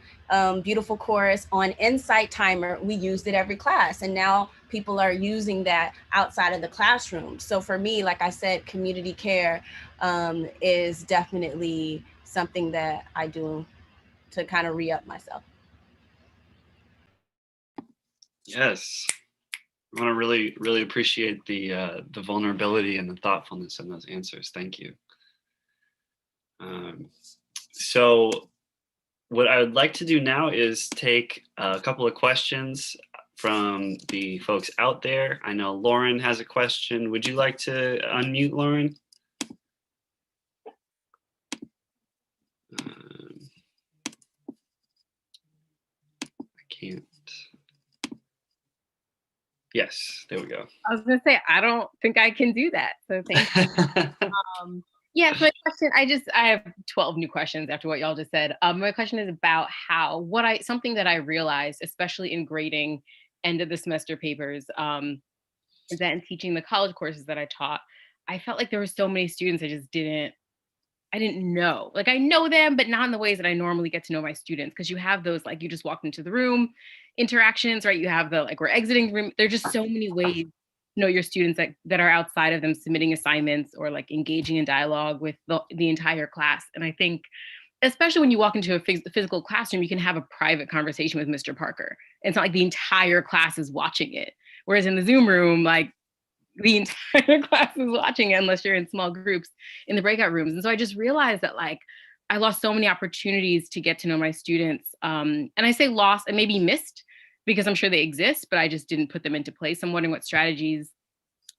beautiful course on Insight Timer. We used it every class, and now people are using that outside of the classroom. So for me, like I said, community care is definitely something that I do to kind of re-up myself. Yes. I want to really appreciate the vulnerability and the thoughtfulness in those answers. Thank you. So what I would like to do now is take a couple of questions from the folks out there. I know Lauren has a question. Would you like to unmute, Lauren? I can't. Yes, there we go. I was gonna say, I don't think I can do that. So thank you. Yeah, so my question, I have 12 new questions after what y'all just said. My question is about something that I realized, especially in grading end of the semester papers, is that in teaching the college courses that I taught, I felt like there were so many students I didn't know. Like I know them, but not in the ways that I normally get to know my students. Because you have those, like you just walked into the room interactions, right? You have the, like we're exiting the room. There's just so many ways to know your students that are outside of them submitting assignments or like engaging in dialogue with the entire class. And I think, especially when you walk into a physical classroom, you can have a private conversation with Mr. Parker. It's not like the entire class is watching it. Whereas in the Zoom room, like the entire class is watching it unless you're in small groups in the breakout rooms. And so I just realized that like I lost so many opportunities to get to know my students. And I say lost and maybe missed because I'm sure they exist, but I just didn't put them into place. I'm wondering what strategies,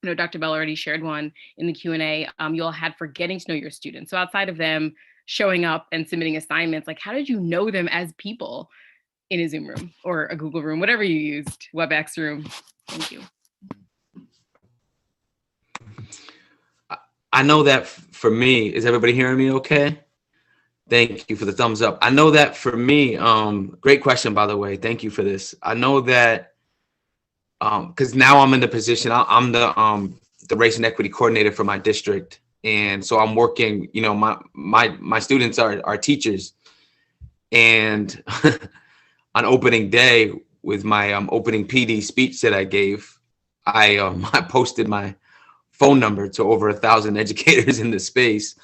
you know, Dr. Bell already shared one in the Q&A, you all had for getting to know your students. So outside of them showing up and submitting assignments, like how did you know them as people in a Zoom room or a Google room, whatever you used, WebEx room? Thank you. I know that for me, is everybody hearing me okay? Thank you for the thumbs up. I know that for me, great question, by the way. Thank you for this. I know that because now I'm in the position, I'm the race and equity coordinator for my district. And so I'm working, you know, my students are teachers. And on opening day with my opening PD speech that I gave, I posted my phone number to over 1,000 educators in the space.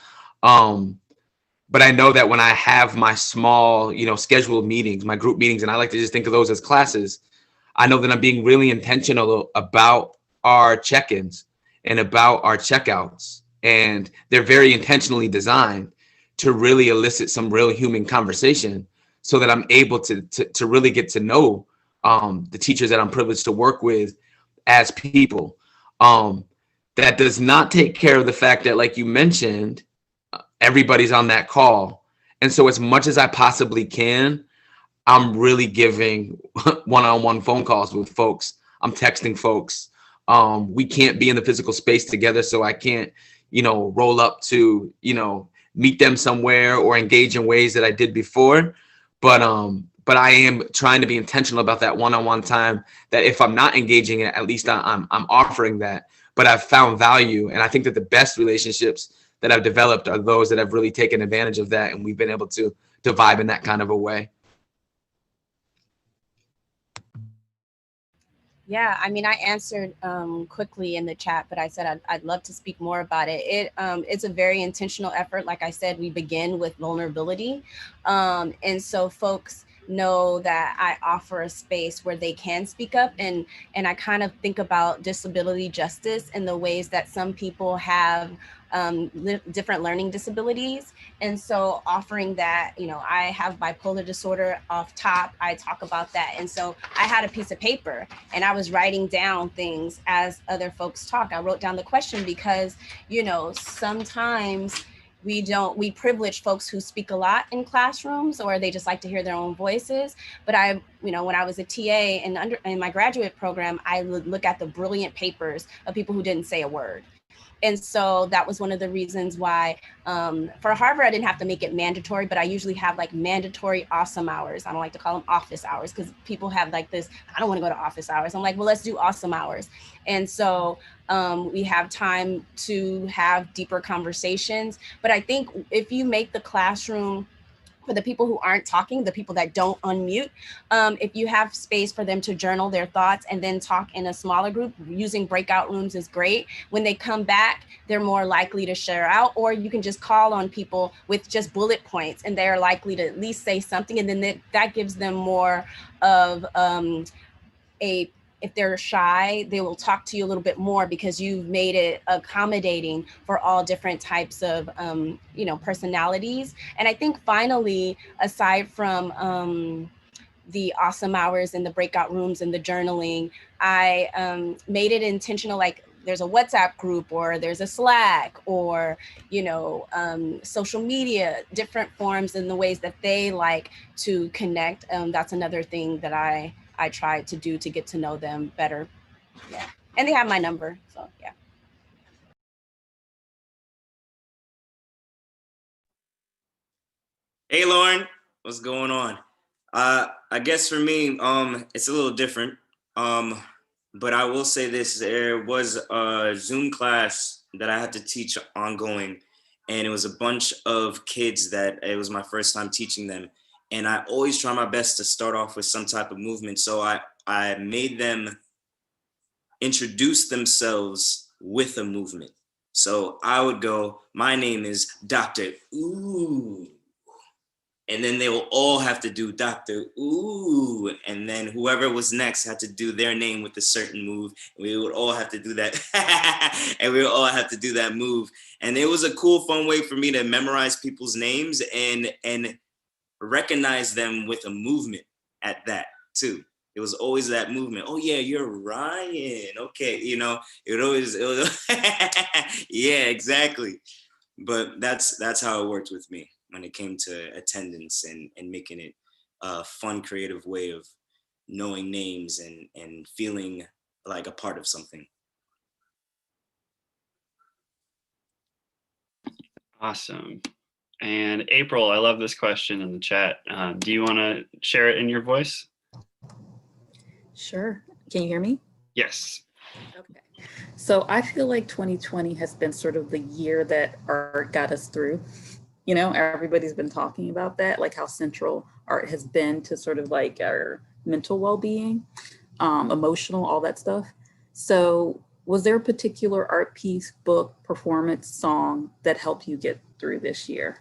But I know that when I have my small, you know, scheduled meetings, my group meetings, and I like to just think of those as classes, I know that I'm being really intentional about our check-ins and about our checkouts. And they're very intentionally designed to really elicit some real human conversation so that I'm able to really get to know the teachers that I'm privileged to work with as people. That does not take care of the fact that, like you mentioned, everybody's on that call. And so as much as I possibly can, I'm really giving one-on-one phone calls with folks. I'm texting folks. We can't be in the physical space together, so I can't, you know, roll up to, you know, meet them somewhere or engage in ways that I did before. But I am trying to be intentional about that one-on-one time, that if I'm not engaging it, at least I'm offering that. But I've found value. And I think that the best relationships that I've developed are those that have really taken advantage of that. And we've been able to vibe in that kind of a way. Yeah, I mean, I answered quickly in the chat, but I said I'd love to speak more about it. It's a very intentional effort. Like I said, we begin with vulnerability. And so folks know that I offer a space where they can speak up, and I kind of think about disability justice in the ways that some people have different learning disabilities. And so offering that, you know, I have bipolar disorder off top, I talk about that. And so I had a piece of paper and I was writing down things as other folks talk. I wrote down the question because, you know, sometimes we privilege folks who speak a lot in classrooms, or they just like to hear their own voices. But you know, when I was a TA in my graduate program, I would look at the brilliant papers of people who didn't say a word. And so that was one of the reasons why for Harvard, I didn't have to make it mandatory, but I usually have like mandatory awesome hours. I don't like to call them office hours because people have like this, I don't want to go to office hours. I'm like, well, let's do awesome hours. And so we have time to have deeper conversations. But I think if you make the classroom, for the people who aren't talking, the people that don't unmute, if you have space for them to journal their thoughts and then talk in a smaller group, using breakout rooms is great. When they come back, they're more likely to share out, or you can just call on people with just bullet points and they're likely to at least say something. And then that gives them more of if they're shy, they will talk to you a little bit more because you've made it accommodating for all different types of, personalities. And I think finally, aside from the awesome hours and the breakout rooms and the journaling, I made it intentional, like there's a WhatsApp group or there's a Slack or, social media, different forms and the ways that they like to connect. That's another thing that I tried to do to get to know them better. Yeah. And they have my number. So yeah. Hey Lauren, what's going on? I guess for me, it's a little different. But I will say this, there was a Zoom class that I had to teach ongoing, and it was a bunch of kids that it was my first time teaching them. And I always try my best to start off with some type of movement. So I made them introduce themselves with a movement. So I would go, my name is Dr. Ooh. And then they will all have to do Dr. Ooh. And then whoever was next had to do their name with a certain move. And we would all have to do that. And we would all have to do that move. And it was a cool, fun way for me to memorize people's names and recognize them with a movement at that too. It was always that movement. Oh yeah, you're Ryan. Okay, it was yeah, exactly. But that's how it worked with me when it came to attendance and making it a fun, creative way of knowing names and feeling like a part of something. Awesome. And April, I love this question in the chat. Do you want to share it in your voice? Sure. Can you hear me? Yes. Okay. So I feel like 2020 has been sort of the year that art got us through. Everybody's been talking about that, like how central art has been to sort of like our mental well-being, emotional, all that stuff. So was there a particular art piece, book, performance, song that helped you get through this year?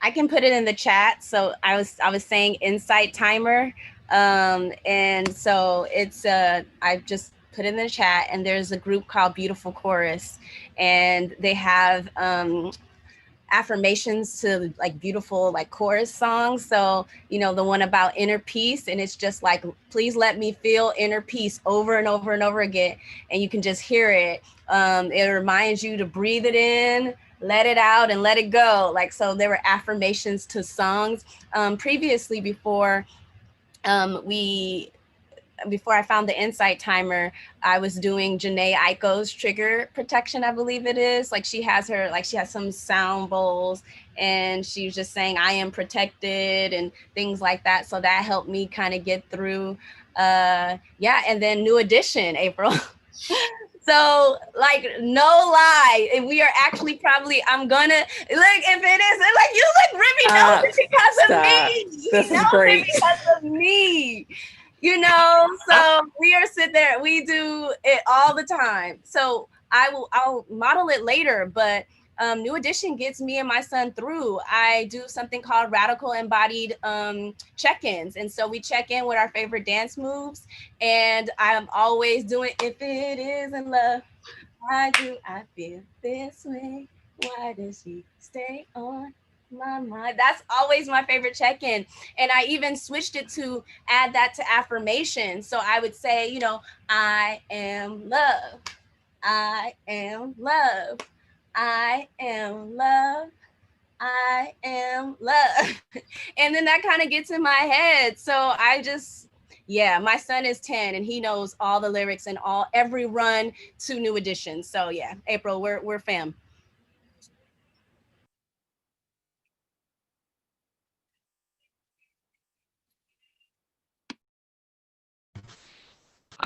I can put it in the chat. So I was saying Insight Timer. And so it's I just put it in the chat, and there's a group called Beautiful Chorus, and they have affirmations to like beautiful like chorus songs. So the one about inner peace, and it's just like, please let me feel inner peace over and over and over again, and you can just hear it. It reminds you to breathe it in, let it out, and let it go. Like, so there were affirmations to songs. Previously, before I found the Insight Timer, I was doing Janae Aiko's trigger protection, I believe it is. Like she has some sound bowls, and she was just saying, I am protected and things like that. So that helped me kind of get through. And then New Edition, April. So like, no lie, we are actually probably, I'm gonna, look, if it is, like, you look, Remy knows it because of me. This is great. Because of me. So we are sitting there, we do it all the time. So I'll model it later, but New Edition gets me and my son through. I do something called Radical Embodied check-ins. And so we check in with our favorite dance moves. And I'm always doing, if it isn't love, why do I feel this way? Why does he stay on my mind? That's always my favorite check-in. And I even switched it to add that to affirmation. So I would say, I am love. I am love. I am love. I am love. And then that kind of gets in my head. So I just, yeah, my son is 10 and he knows all the lyrics and every run to New Edition. So yeah, April, we're fam.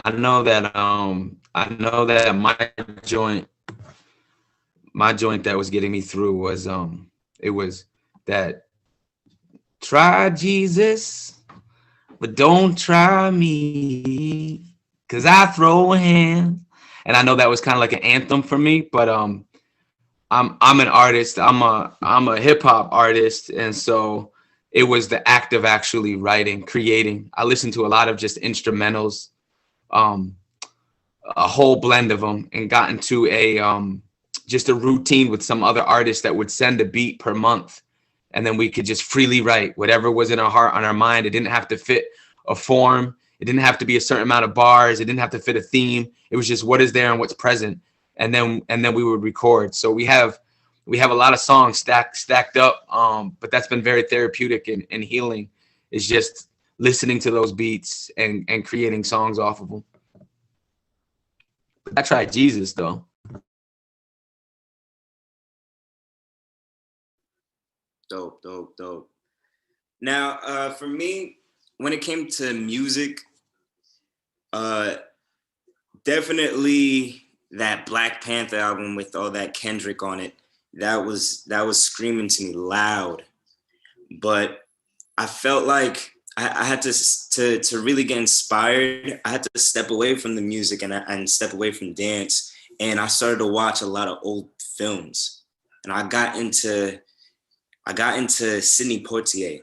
I know that my joint that was getting me through was it was that try Jesus, but don't try me, 'cause I throw hands. And I know that was kind of like an anthem for me, but I'm an artist. I'm a hip hop artist, and so it was the act of actually writing, creating. I listened to a lot of just instrumentals, a whole blend of them, and got into a just a routine with some other artists that would send a beat per month, and then we could just freely write whatever was in our heart, on our mind. It didn't have to fit a form. It didn't have to be a certain amount of bars. It didn't have to fit a theme. It was just what is there and what's present. And then we would record. So we have a lot of songs stacked up. But that's been very therapeutic and healing, is just listening to those beats and creating songs off of them. I tried Jesus though. Dope. Now, for me, when it came to music, definitely that Black Panther album with all that Kendrick on it, that was screaming to me loud. But I felt like I had to really get inspired. I had to step away from the music and step away from dance. And I started to watch a lot of old films. And I got into Sidney Poitier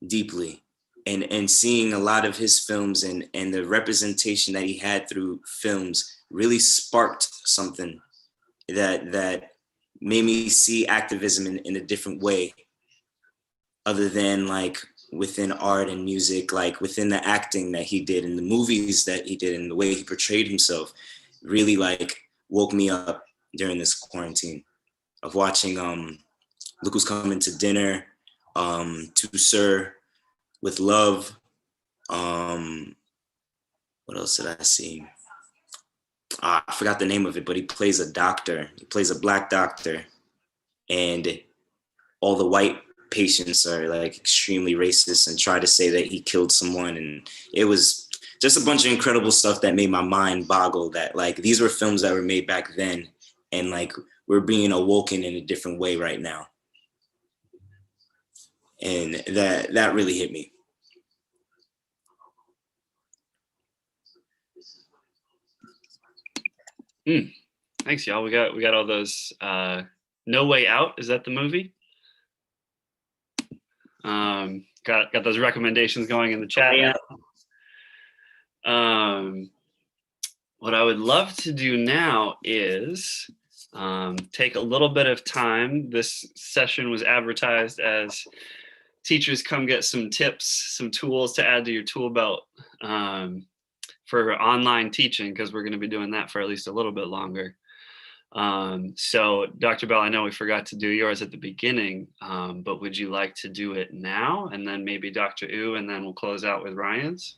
deeply, and seeing a lot of his films and the representation that he had through films really sparked something that made me see activism in a different way, other than like within art and music, like within the acting that he did in the movies that he did and the way he portrayed himself really like woke me up during this quarantine of watching Look Who's Coming to Dinner, To Sir, With Love. What else did I see? I forgot the name of it, but he plays a doctor. He plays a Black doctor, and all the white patients are like extremely racist and try to say that he killed someone. And it was just a bunch of incredible stuff that made my mind boggle, that like these were films that were made back then, and like we're being awoken in a different way right now. And that really hit me. Thanks, y'all. We got all those. No Way Out, is that the movie? Got those recommendations going in the chat. What I would love to do now is take a little bit of time. This session was advertised as teachers come get some tips, some tools to add to your tool belt for online teaching, because we're going to be doing that for at least a little bit longer. So Dr. Bell, I know we forgot to do yours at the beginning, but would you like to do it now? And then maybe Dr. U, and then we'll close out with Ryan's.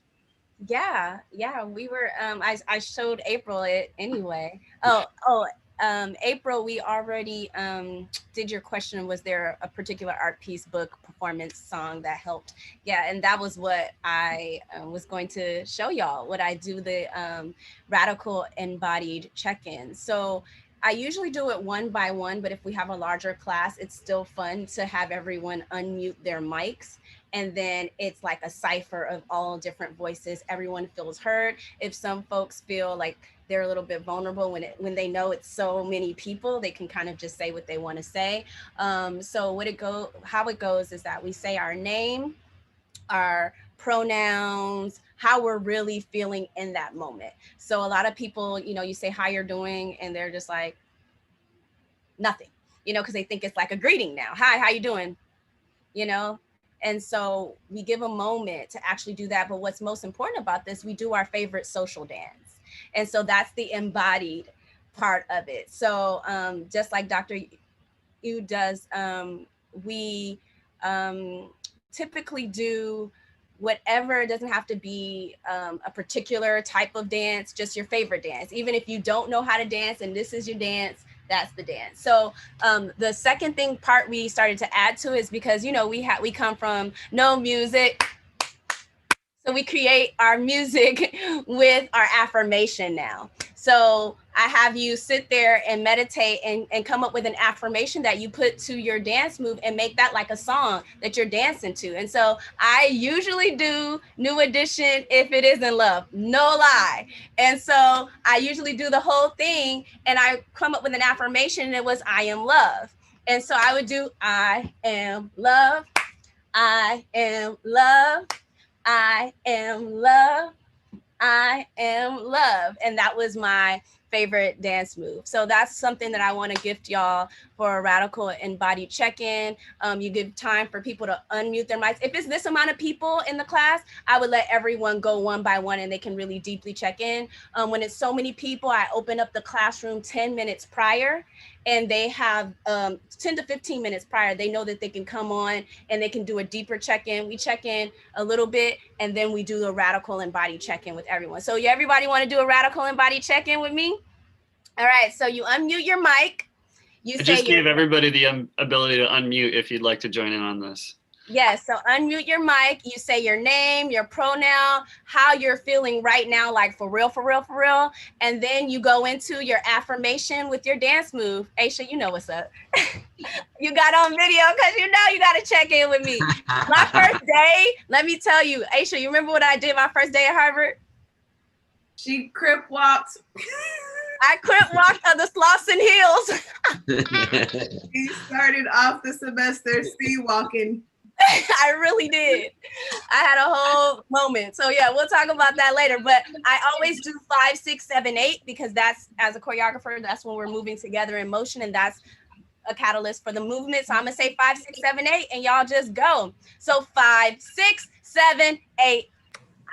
Yeah, we were, I showed April it anyway. April, we already did your question. Was there a particular art piece, book, performance, song that helped? Yeah, and that was what I was going to show y'all, what I do, the radical embodied check-in. So I usually do it one by one, but if we have a larger class, it's still fun to have everyone unmute their mics. And then it's like a cipher of all different voices. Everyone feels heard. If some folks feel like they're a little bit vulnerable when they know it's so many people, they can kind of just say what they want to say. So how it goes is that we say our name, our pronouns, how we're really feeling in that moment. So a lot of people, you say how you're doing, and they're just like, nothing, because they think it's like a greeting now. Hi, how you doing? And so we give a moment to actually do that. But what's most important about this, we do our favorite social dance. And so that's the embodied part of it. So just like Dr. U does we typically do whatever. It doesn't have to be a particular type of dance, just your favorite dance. Even if you don't know how to dance and this is your dance, that's the dance. So the second part we started to add to is because, you know, we come from no music. So we create our music with our affirmation now. So I have you sit there and meditate and come up with an affirmation that you put to your dance move and make that like a song that you're dancing to. And so I usually do New Edition, If It Isn't Love, no lie. And so I usually do the whole thing and I come up with an affirmation and it was, I am love. And so I would do, I am love, I am love, I am love, I am love. And that was my favorite dance move. So that's something that I want to gift y'all for a radical embodied check-in. You give time for people to unmute their mics. If it's this amount of people in the class, I would let everyone go one by one and they can really deeply check in. When it's so many people, I open up the classroom 10 minutes prior and they have 10 to 15 minutes prior. They know that they can come on and they can do a deeper check-in. We check in a little bit and then we do a radical embodied check-in with everyone. So everybody want to do a radical embodied check-in with me? All right, so you unmute your mic. I just gave everybody the ability to unmute if you'd like to join in on this. Yes, so unmute your mic. You say your name, your pronoun, how you're feeling right now, like for real, for real, for real. And then you go into your affirmation with your dance move. Aysha, you know what's up. You got on video because you know you got to check in with me. My first day, let me tell you, Aysha, you remember what I did my first day at Harvard? She crip walked. I crip walked on the Slauson Hills. She started off the semester speed walking. I really did. I had a whole moment. So yeah, we'll talk about that later. But I always do 5, 6, 7, 8 because that's, as a choreographer, that's when we're moving together in motion, and that's a catalyst for the movement. So I'm gonna say 5, 6, 7, 8, and y'all just go. So 5, 6, 7, 8.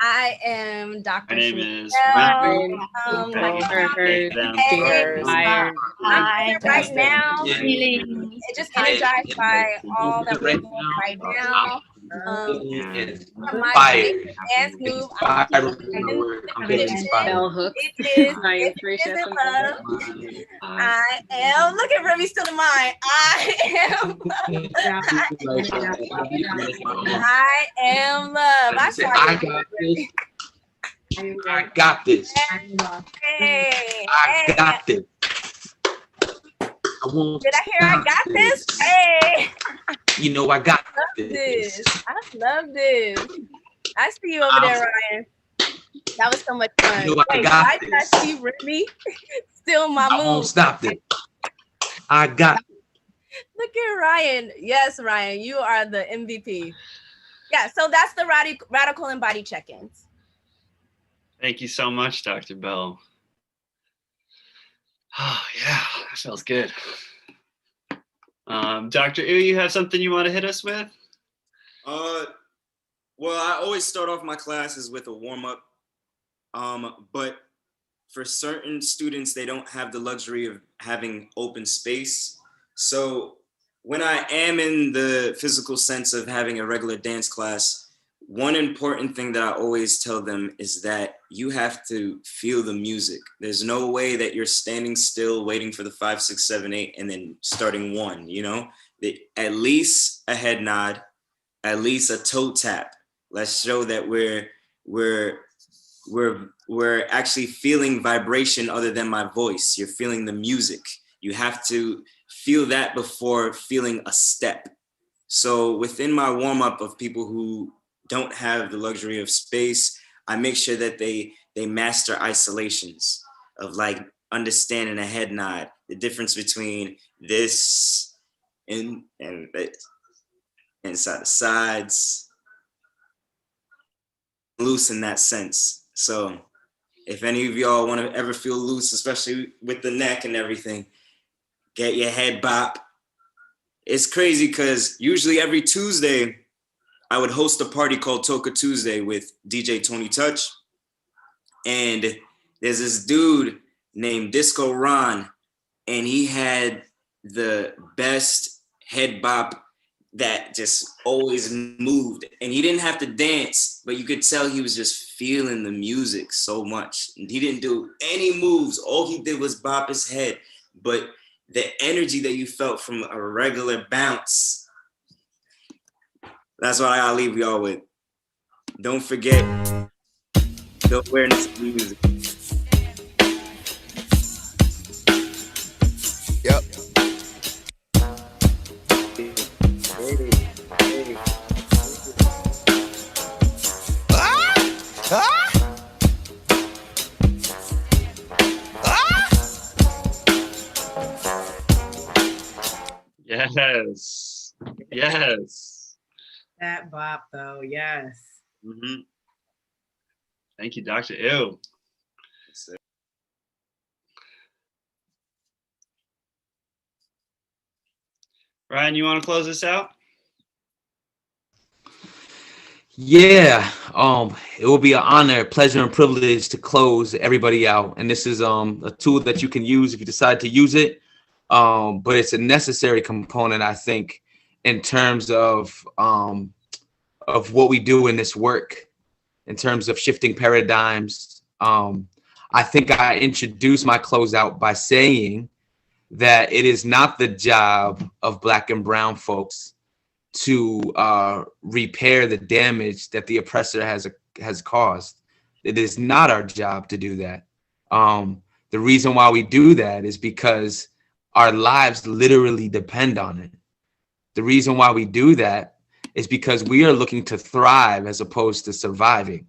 I am Dr. My name is right now. Just energized by all that we're doing right now. My dance move. I am. Look at Remy still in mind. I am love. I got this. I got this. Did I hear I got this? Hey. You know I got this. I love this. I see you over there, Ryan. That was so much fun. You know I Wait, I see Remy still my move. I won't stop it. I got it. Look at Ryan. Yes, Ryan, you are the MVP. Yeah, so that's the radical embodied check-ins. Thank you so much, Dr. Bell. Oh, yeah, that feels good. Dr. U, you have something you want to hit us with? Well, I always start off my classes with a warm-up, but for certain students, they don't have the luxury of having open space. So when I am in the physical sense of having a regular dance class, one important thing that I always tell them is that you have to feel the music. There's no way that you're standing still waiting for the 5, 6, 7, 8 and then starting 1, you know? At least a head nod, at least a toe tap. Let's show that we're actually feeling vibration other than my voice. You're feeling the music. You have to feel that before feeling a step. So within my warm-up of people who don't have the luxury of space, I make sure that they master isolations of like understanding a head nod, the difference between this and this, inside the sides, loose in that sense. So if any of y'all want to ever feel loose, especially with the neck and everything, get your head bop. It's crazy because usually every Tuesday, I would host a party called Toka Tuesday with DJ Tony Touch. And there's this dude named Disco Ron, and he had the best head bop that just always moved. And he didn't have to dance, but you could tell he was just feeling the music so much. And he didn't do any moves. All he did was bop his head. But the energy that you felt from a regular bounce, that's what I gotta leave y'all with. Don't forget the awareness of music. Yep. Yes. Yes. That bop though, yes. Mm-hmm. Thank you, Dr. Ew. Ryan, you want to close this out? Yeah, it will be an honor, pleasure, and privilege to close everybody out. And this is a tool that you can use if you decide to use it. But it's a necessary component, I think, in terms of what we do in this work, in terms of shifting paradigms. I think I introduced my closeout by saying that it is not the job of Black and brown folks to repair the damage that the oppressor has caused. It is not our job to do that. The reason why we do that is because our lives literally depend on it. The reason why we do that is because we are looking to thrive as opposed to surviving.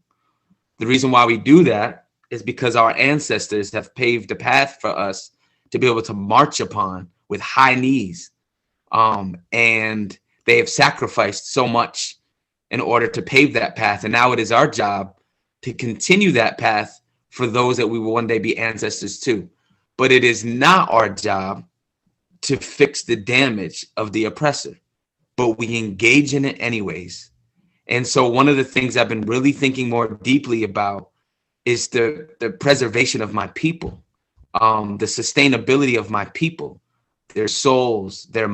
The reason why we do that is because our ancestors have paved the path for us to be able to march upon with high knees. And they have sacrificed so much in order to pave that path. And now it is our job to continue that path for those that we will one day be ancestors to. But it is not our job to fix the damage of the oppressor, but we engage in it anyways. And so one of the things I've been really thinking more deeply about is the preservation of my people, the sustainability of my people, their souls, their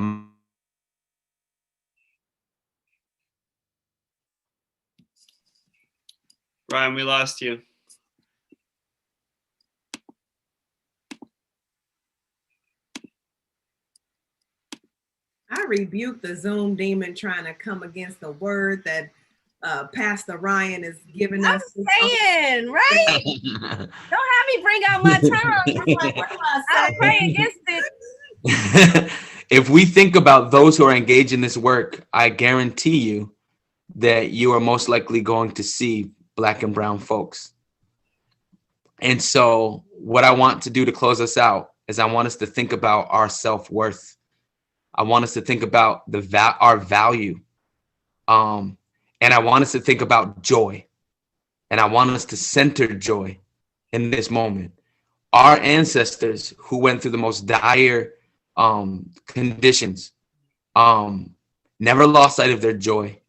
Ryan, we lost you. I rebuke the Zoom demon trying to come against the word that Pastor Ryan is giving us. I'm saying, right? Don't have me bring out my tongue. Like, what am I pray against it. If we think about those who are engaged in this work, I guarantee you that you are most likely going to see Black and brown folks. And so what I want to do to close us out is I want us to think about our self-worth. I want us to think about our value. And I want us to think about joy. And I want us to center joy in this moment. Our ancestors who went through the most dire conditions never lost sight of their joy.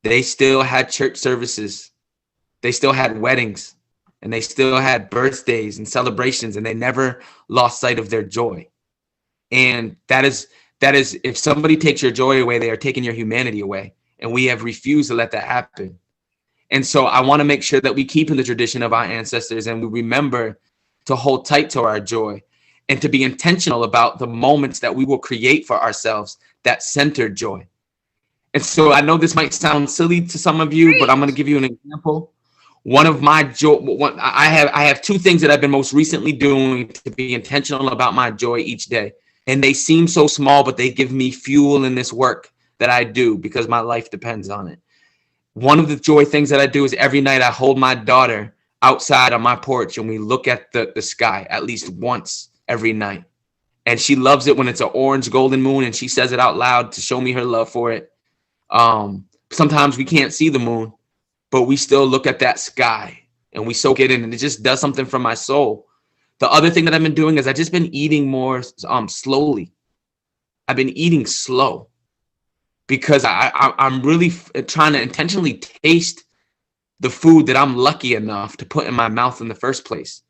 They still had church services. They still had weddings, and they still had birthdays and celebrations, and they never lost sight of their joy. And that is, if somebody takes your joy away, they are taking your humanity away. And we have refused to let that happen. And so I want to make sure that we keep in the tradition of our ancestors and we remember to hold tight to our joy and to be intentional about the moments that we will create for ourselves that center joy. And so I know this might sound silly to some of you, but I'm going to give you an example. One of my joy, I have two things that I've been most recently doing to be intentional about my joy each day. And they seem so small, but they give me fuel in this work that I do because my life depends on it. One of the joy things that I do is every night I hold my daughter outside on my porch and we look at the sky at least once every night. And she loves it when it's an orange golden moon and she says it out loud to show me her love for it. Sometimes we can't see the moon, but we still look at that sky and we soak it in and it just does something for my soul. The other thing that I've been doing is I've just been eating more slowly. I've been eating slow because I'm really trying to intentionally taste the food that I'm lucky enough to put in my mouth in the first place.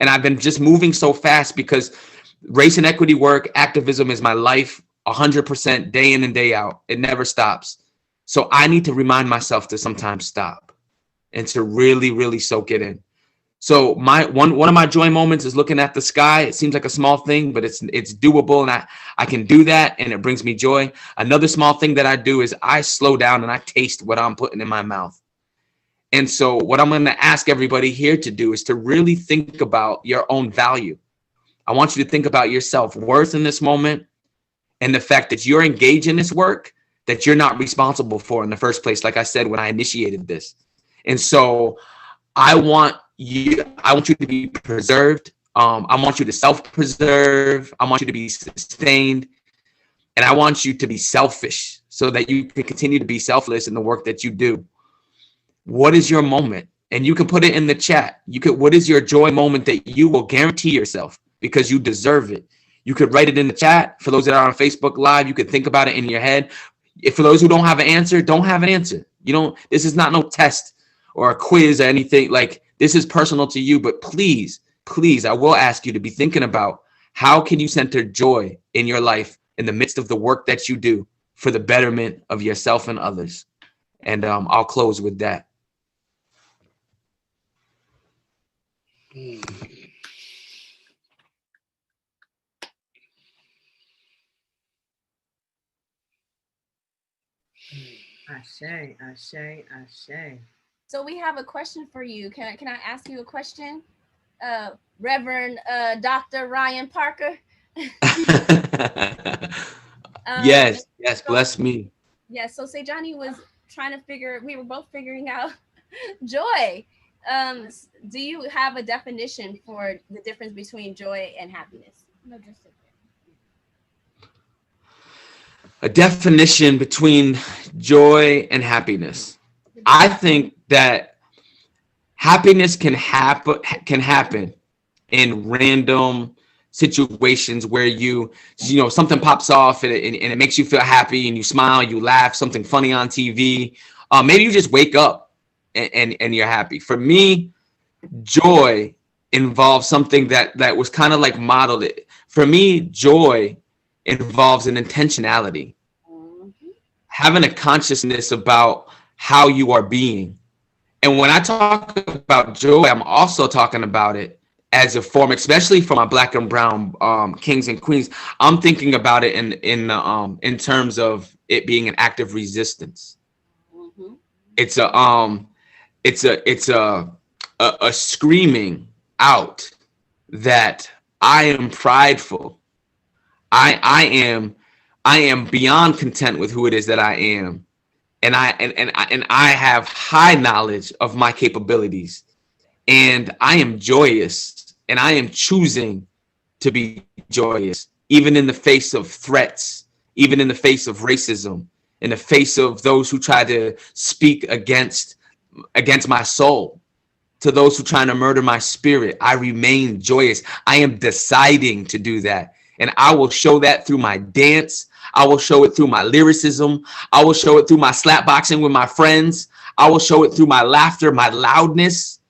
And I've been just moving so fast because race and equity work, activism is my life. 100% day in and day out. It never stops. So I need to remind myself to sometimes stop and to really, really soak it in. So one of my joy moments is looking at the sky. It seems like a small thing, but it's doable, and I can do that, and it brings me joy. Another small thing that I do is I slow down and I taste what I'm putting in my mouth. And so what I'm going to ask everybody here to do is to really think about your own value. I want you to think about your self-worth in this moment, and the fact that you're engaged in this work that you're not responsible for in the first place, like I said when I initiated this. And so I want you to be preserved. I want you to self-preserve. I want you to be sustained. And I want you to be selfish so that you can continue to be selfless in the work that you do. What is your moment? And you can put it in the chat. What is your joy moment that you will guarantee yourself because you deserve it? You could write it in the chat. For those that are on Facebook Live, you could think about it in your head. If for those who don't have an answer, don't have an answer. This is not no test or a quiz or anything. Like, this is personal to you, but please, I will ask you to be thinking about how can you center joy in your life in the midst of the work that you do for the betterment of yourself and others. And I'll close with that. Ashe, ashe, ashe. So we have a question for you. Can I ask you a question? Reverend Dr. Ryan Parker. Yes, bless me. Yes, so Sejani was we were both figuring out joy. Do you have a definition for the difference between joy and happiness? No, just A definition between joy and happiness. I think that happiness can happen in random situations where something pops off and it makes you feel happy and you smile, you laugh, something funny on TV. Maybe you just wake up and you're happy. For me, joy involves something that was kind of like modeled it. For me, joy involves an intentionality, having a consciousness about how you are being. And when I talk about joy, I'm also talking about it as a form, especially for my Black and brown kings and queens. I'm thinking about it in terms of it being an act of resistance. Mm-hmm. It's a screaming out that I am prideful. I am beyond content with who it is that I am. And I have high knowledge of my capabilities, and I am joyous, and I am choosing to be joyous, even in the face of threats, even in the face of racism, in the face of those who try to speak against my soul, to those who try to murder my spirit. I remain joyous. I am deciding to do that, and I will show that through my dance. I will show it through my lyricism. I will show it through my slapboxing with my friends. I will show it through my laughter, my loudness.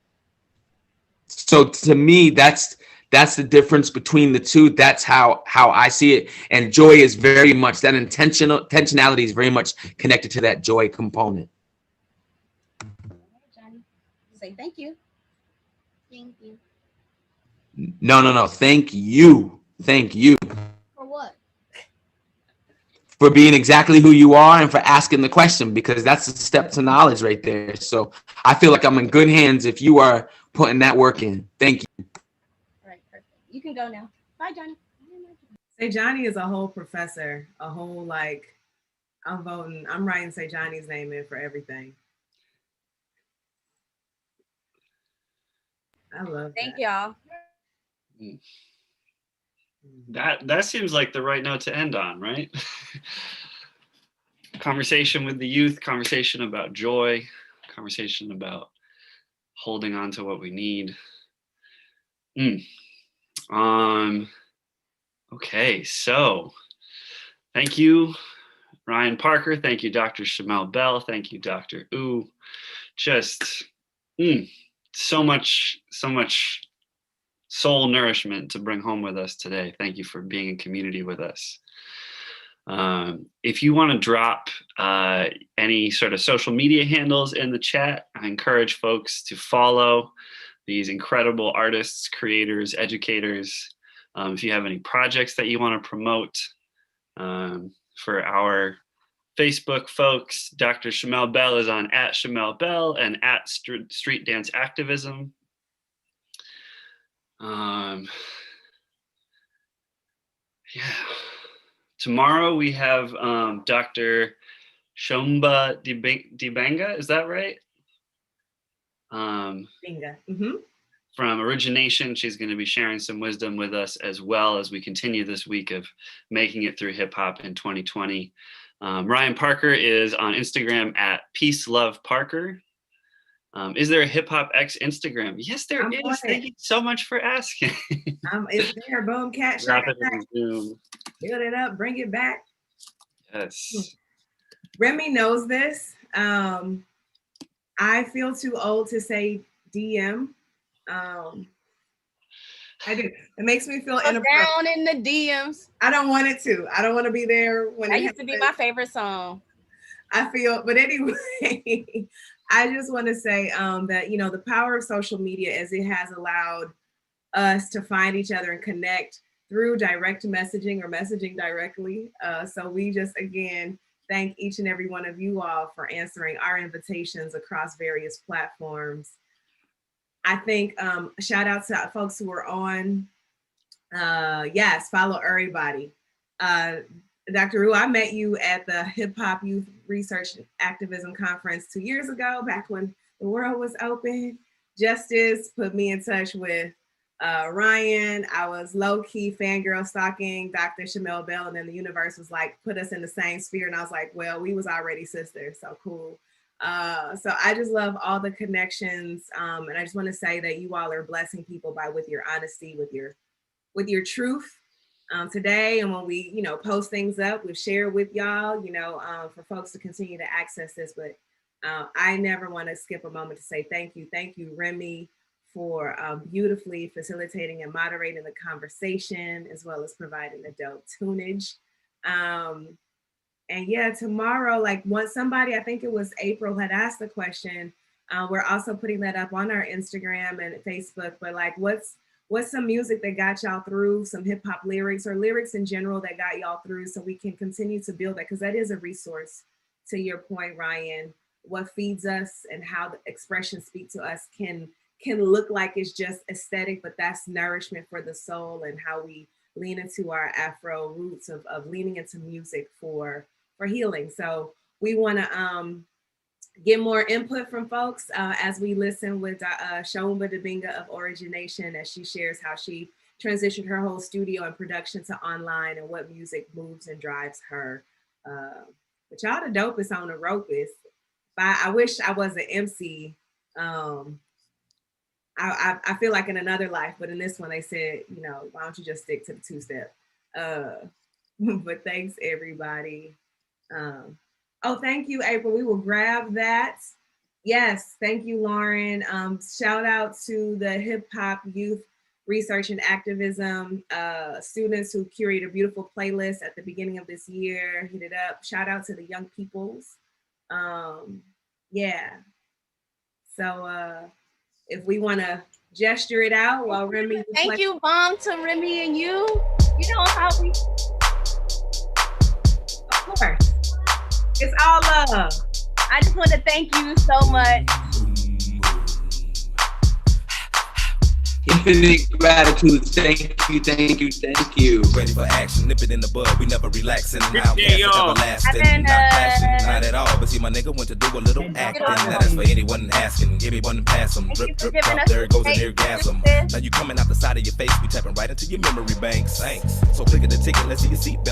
So to me, that's the difference between the two. That's how I see it. And joy is very much, that intentionality is very much connected to that joy component. Johnny, say thank you. Thank you. No. Thank you. Thank you. For what? For being exactly who you are and for asking the question, because that's a step to knowledge right there. So I feel like I'm in good hands if you are putting that work in. Thank you. All right, perfect. You can go now. Bye, Johnny. Sejani is a whole professor, a whole I'm writing Sejani's name in for everything. I love Thank y'all. That seems like the right note to end on, right? Conversation with the youth, conversation about joy, conversation about holding on to what we need. Okay, so thank you, Ryan Parker. Thank you, Dr. Shamell Bell. Thank you, Dr. U. Just so much soul nourishment to bring home with us today. Thank you for being in community with us. If you want to drop any sort of social media handles in the chat, I encourage folks to follow these incredible artists, creators, educators. If you have any projects that you want to promote for our Facebook folks, Dr. Shamell Bell is on @Shamell Bell and @Street Dance Activism. Yeah. Tomorrow we have Dr. Shomba Dibanga, is that right? Binga. Mm-hmm. From Origination. She's going to be sharing some wisdom with us as well as we continue this week of making it through hip hop in 2020. Ryan Parker is on Instagram @PeaceLoveParker. Is there a HipHopEX Instagram? Yes, there is. Thank you so much for asking. It's there. Boom, cat. Drop it in Zoom. Build it up. Bring it back. Yes. Remy knows this. I feel too old to say DM. I do. It makes me feel inappropriate. Down in the DMs. I don't want it to. I don't want to be there when that used to be my favorite song. I feel, but anyway, I just want to say that, you know, the power of social media as it has allowed us to find each other and connect through direct messaging or messaging directly. So we just, again, thank each and every one of you all for answering our invitations across various platforms. I think shout out to folks who are on. Yes, follow everybody. Dr. Ru, I met you at the Hip Hop Youth Research Activism Conference 2 years ago, back when the world was open. Justice put me in touch with Ryan. I was low-key fangirl stalking Dr. Shamell Bell, and then the universe was like, put us in the same sphere. And I was like, well, we was already sisters, so cool. So I just love all the connections. And I just want to say that you all are blessing people with your honesty, with your truth. Today, and when we, you know, post things up, we share with y'all, you know, for folks to continue to access this. But I never want to skip a moment to say thank you. Thank you, Remy, for beautifully facilitating and moderating the conversation, as well as providing the dope tunage. And yeah, tomorrow, like once somebody, I think it was April, had asked the question, we're also putting that up on our Instagram and Facebook, but like what's some music that got y'all through, some hip hop lyrics or lyrics in general that got y'all through, so we can continue to build that, because that is a resource. To your point, Ryan, what feeds us and how the expressions speak to us can look like it's just aesthetic, but that's nourishment for the soul, and how we lean into our Afro roots of leaning into music for healing. So we want to get more input from folks as we listen with Shomba Dibinga of Origination, as she shares how she transitioned her whole studio and production to online, and what music moves and drives her. But y'all the dopest on the ropest. I wish I was an MC. I feel like in another life, but in this one they said, you know, why don't you just stick to the two-step? But thanks everybody. Oh, thank you, April. We will grab that. Yes, thank you, Lauren. Shout out to the Hip Hop Youth Research and Activism students who curated a beautiful playlist at the beginning of this year. Hit it up. Shout out to the young peoples. Yeah. So if we want to gesture it out while Remy. Thank you, Mom, to Remy and you. You know how we. Of course. It's all love. I just want to thank you so much. Infinite gratitude. Thank you, thank you, thank you. Ready for action, nip it in the bud. We never relaxing. Outcast is everlasting. Not clashing, not at all. But see, my nigga went to do a little acting. That is for anyone asking. Give me one and pass them. Drip, drip, drop. There it goes an orgasm. Now you coming out the side of your face. We tapping right into your memory banks. Thanks. So click at the ticket. Let's see your seatbelt.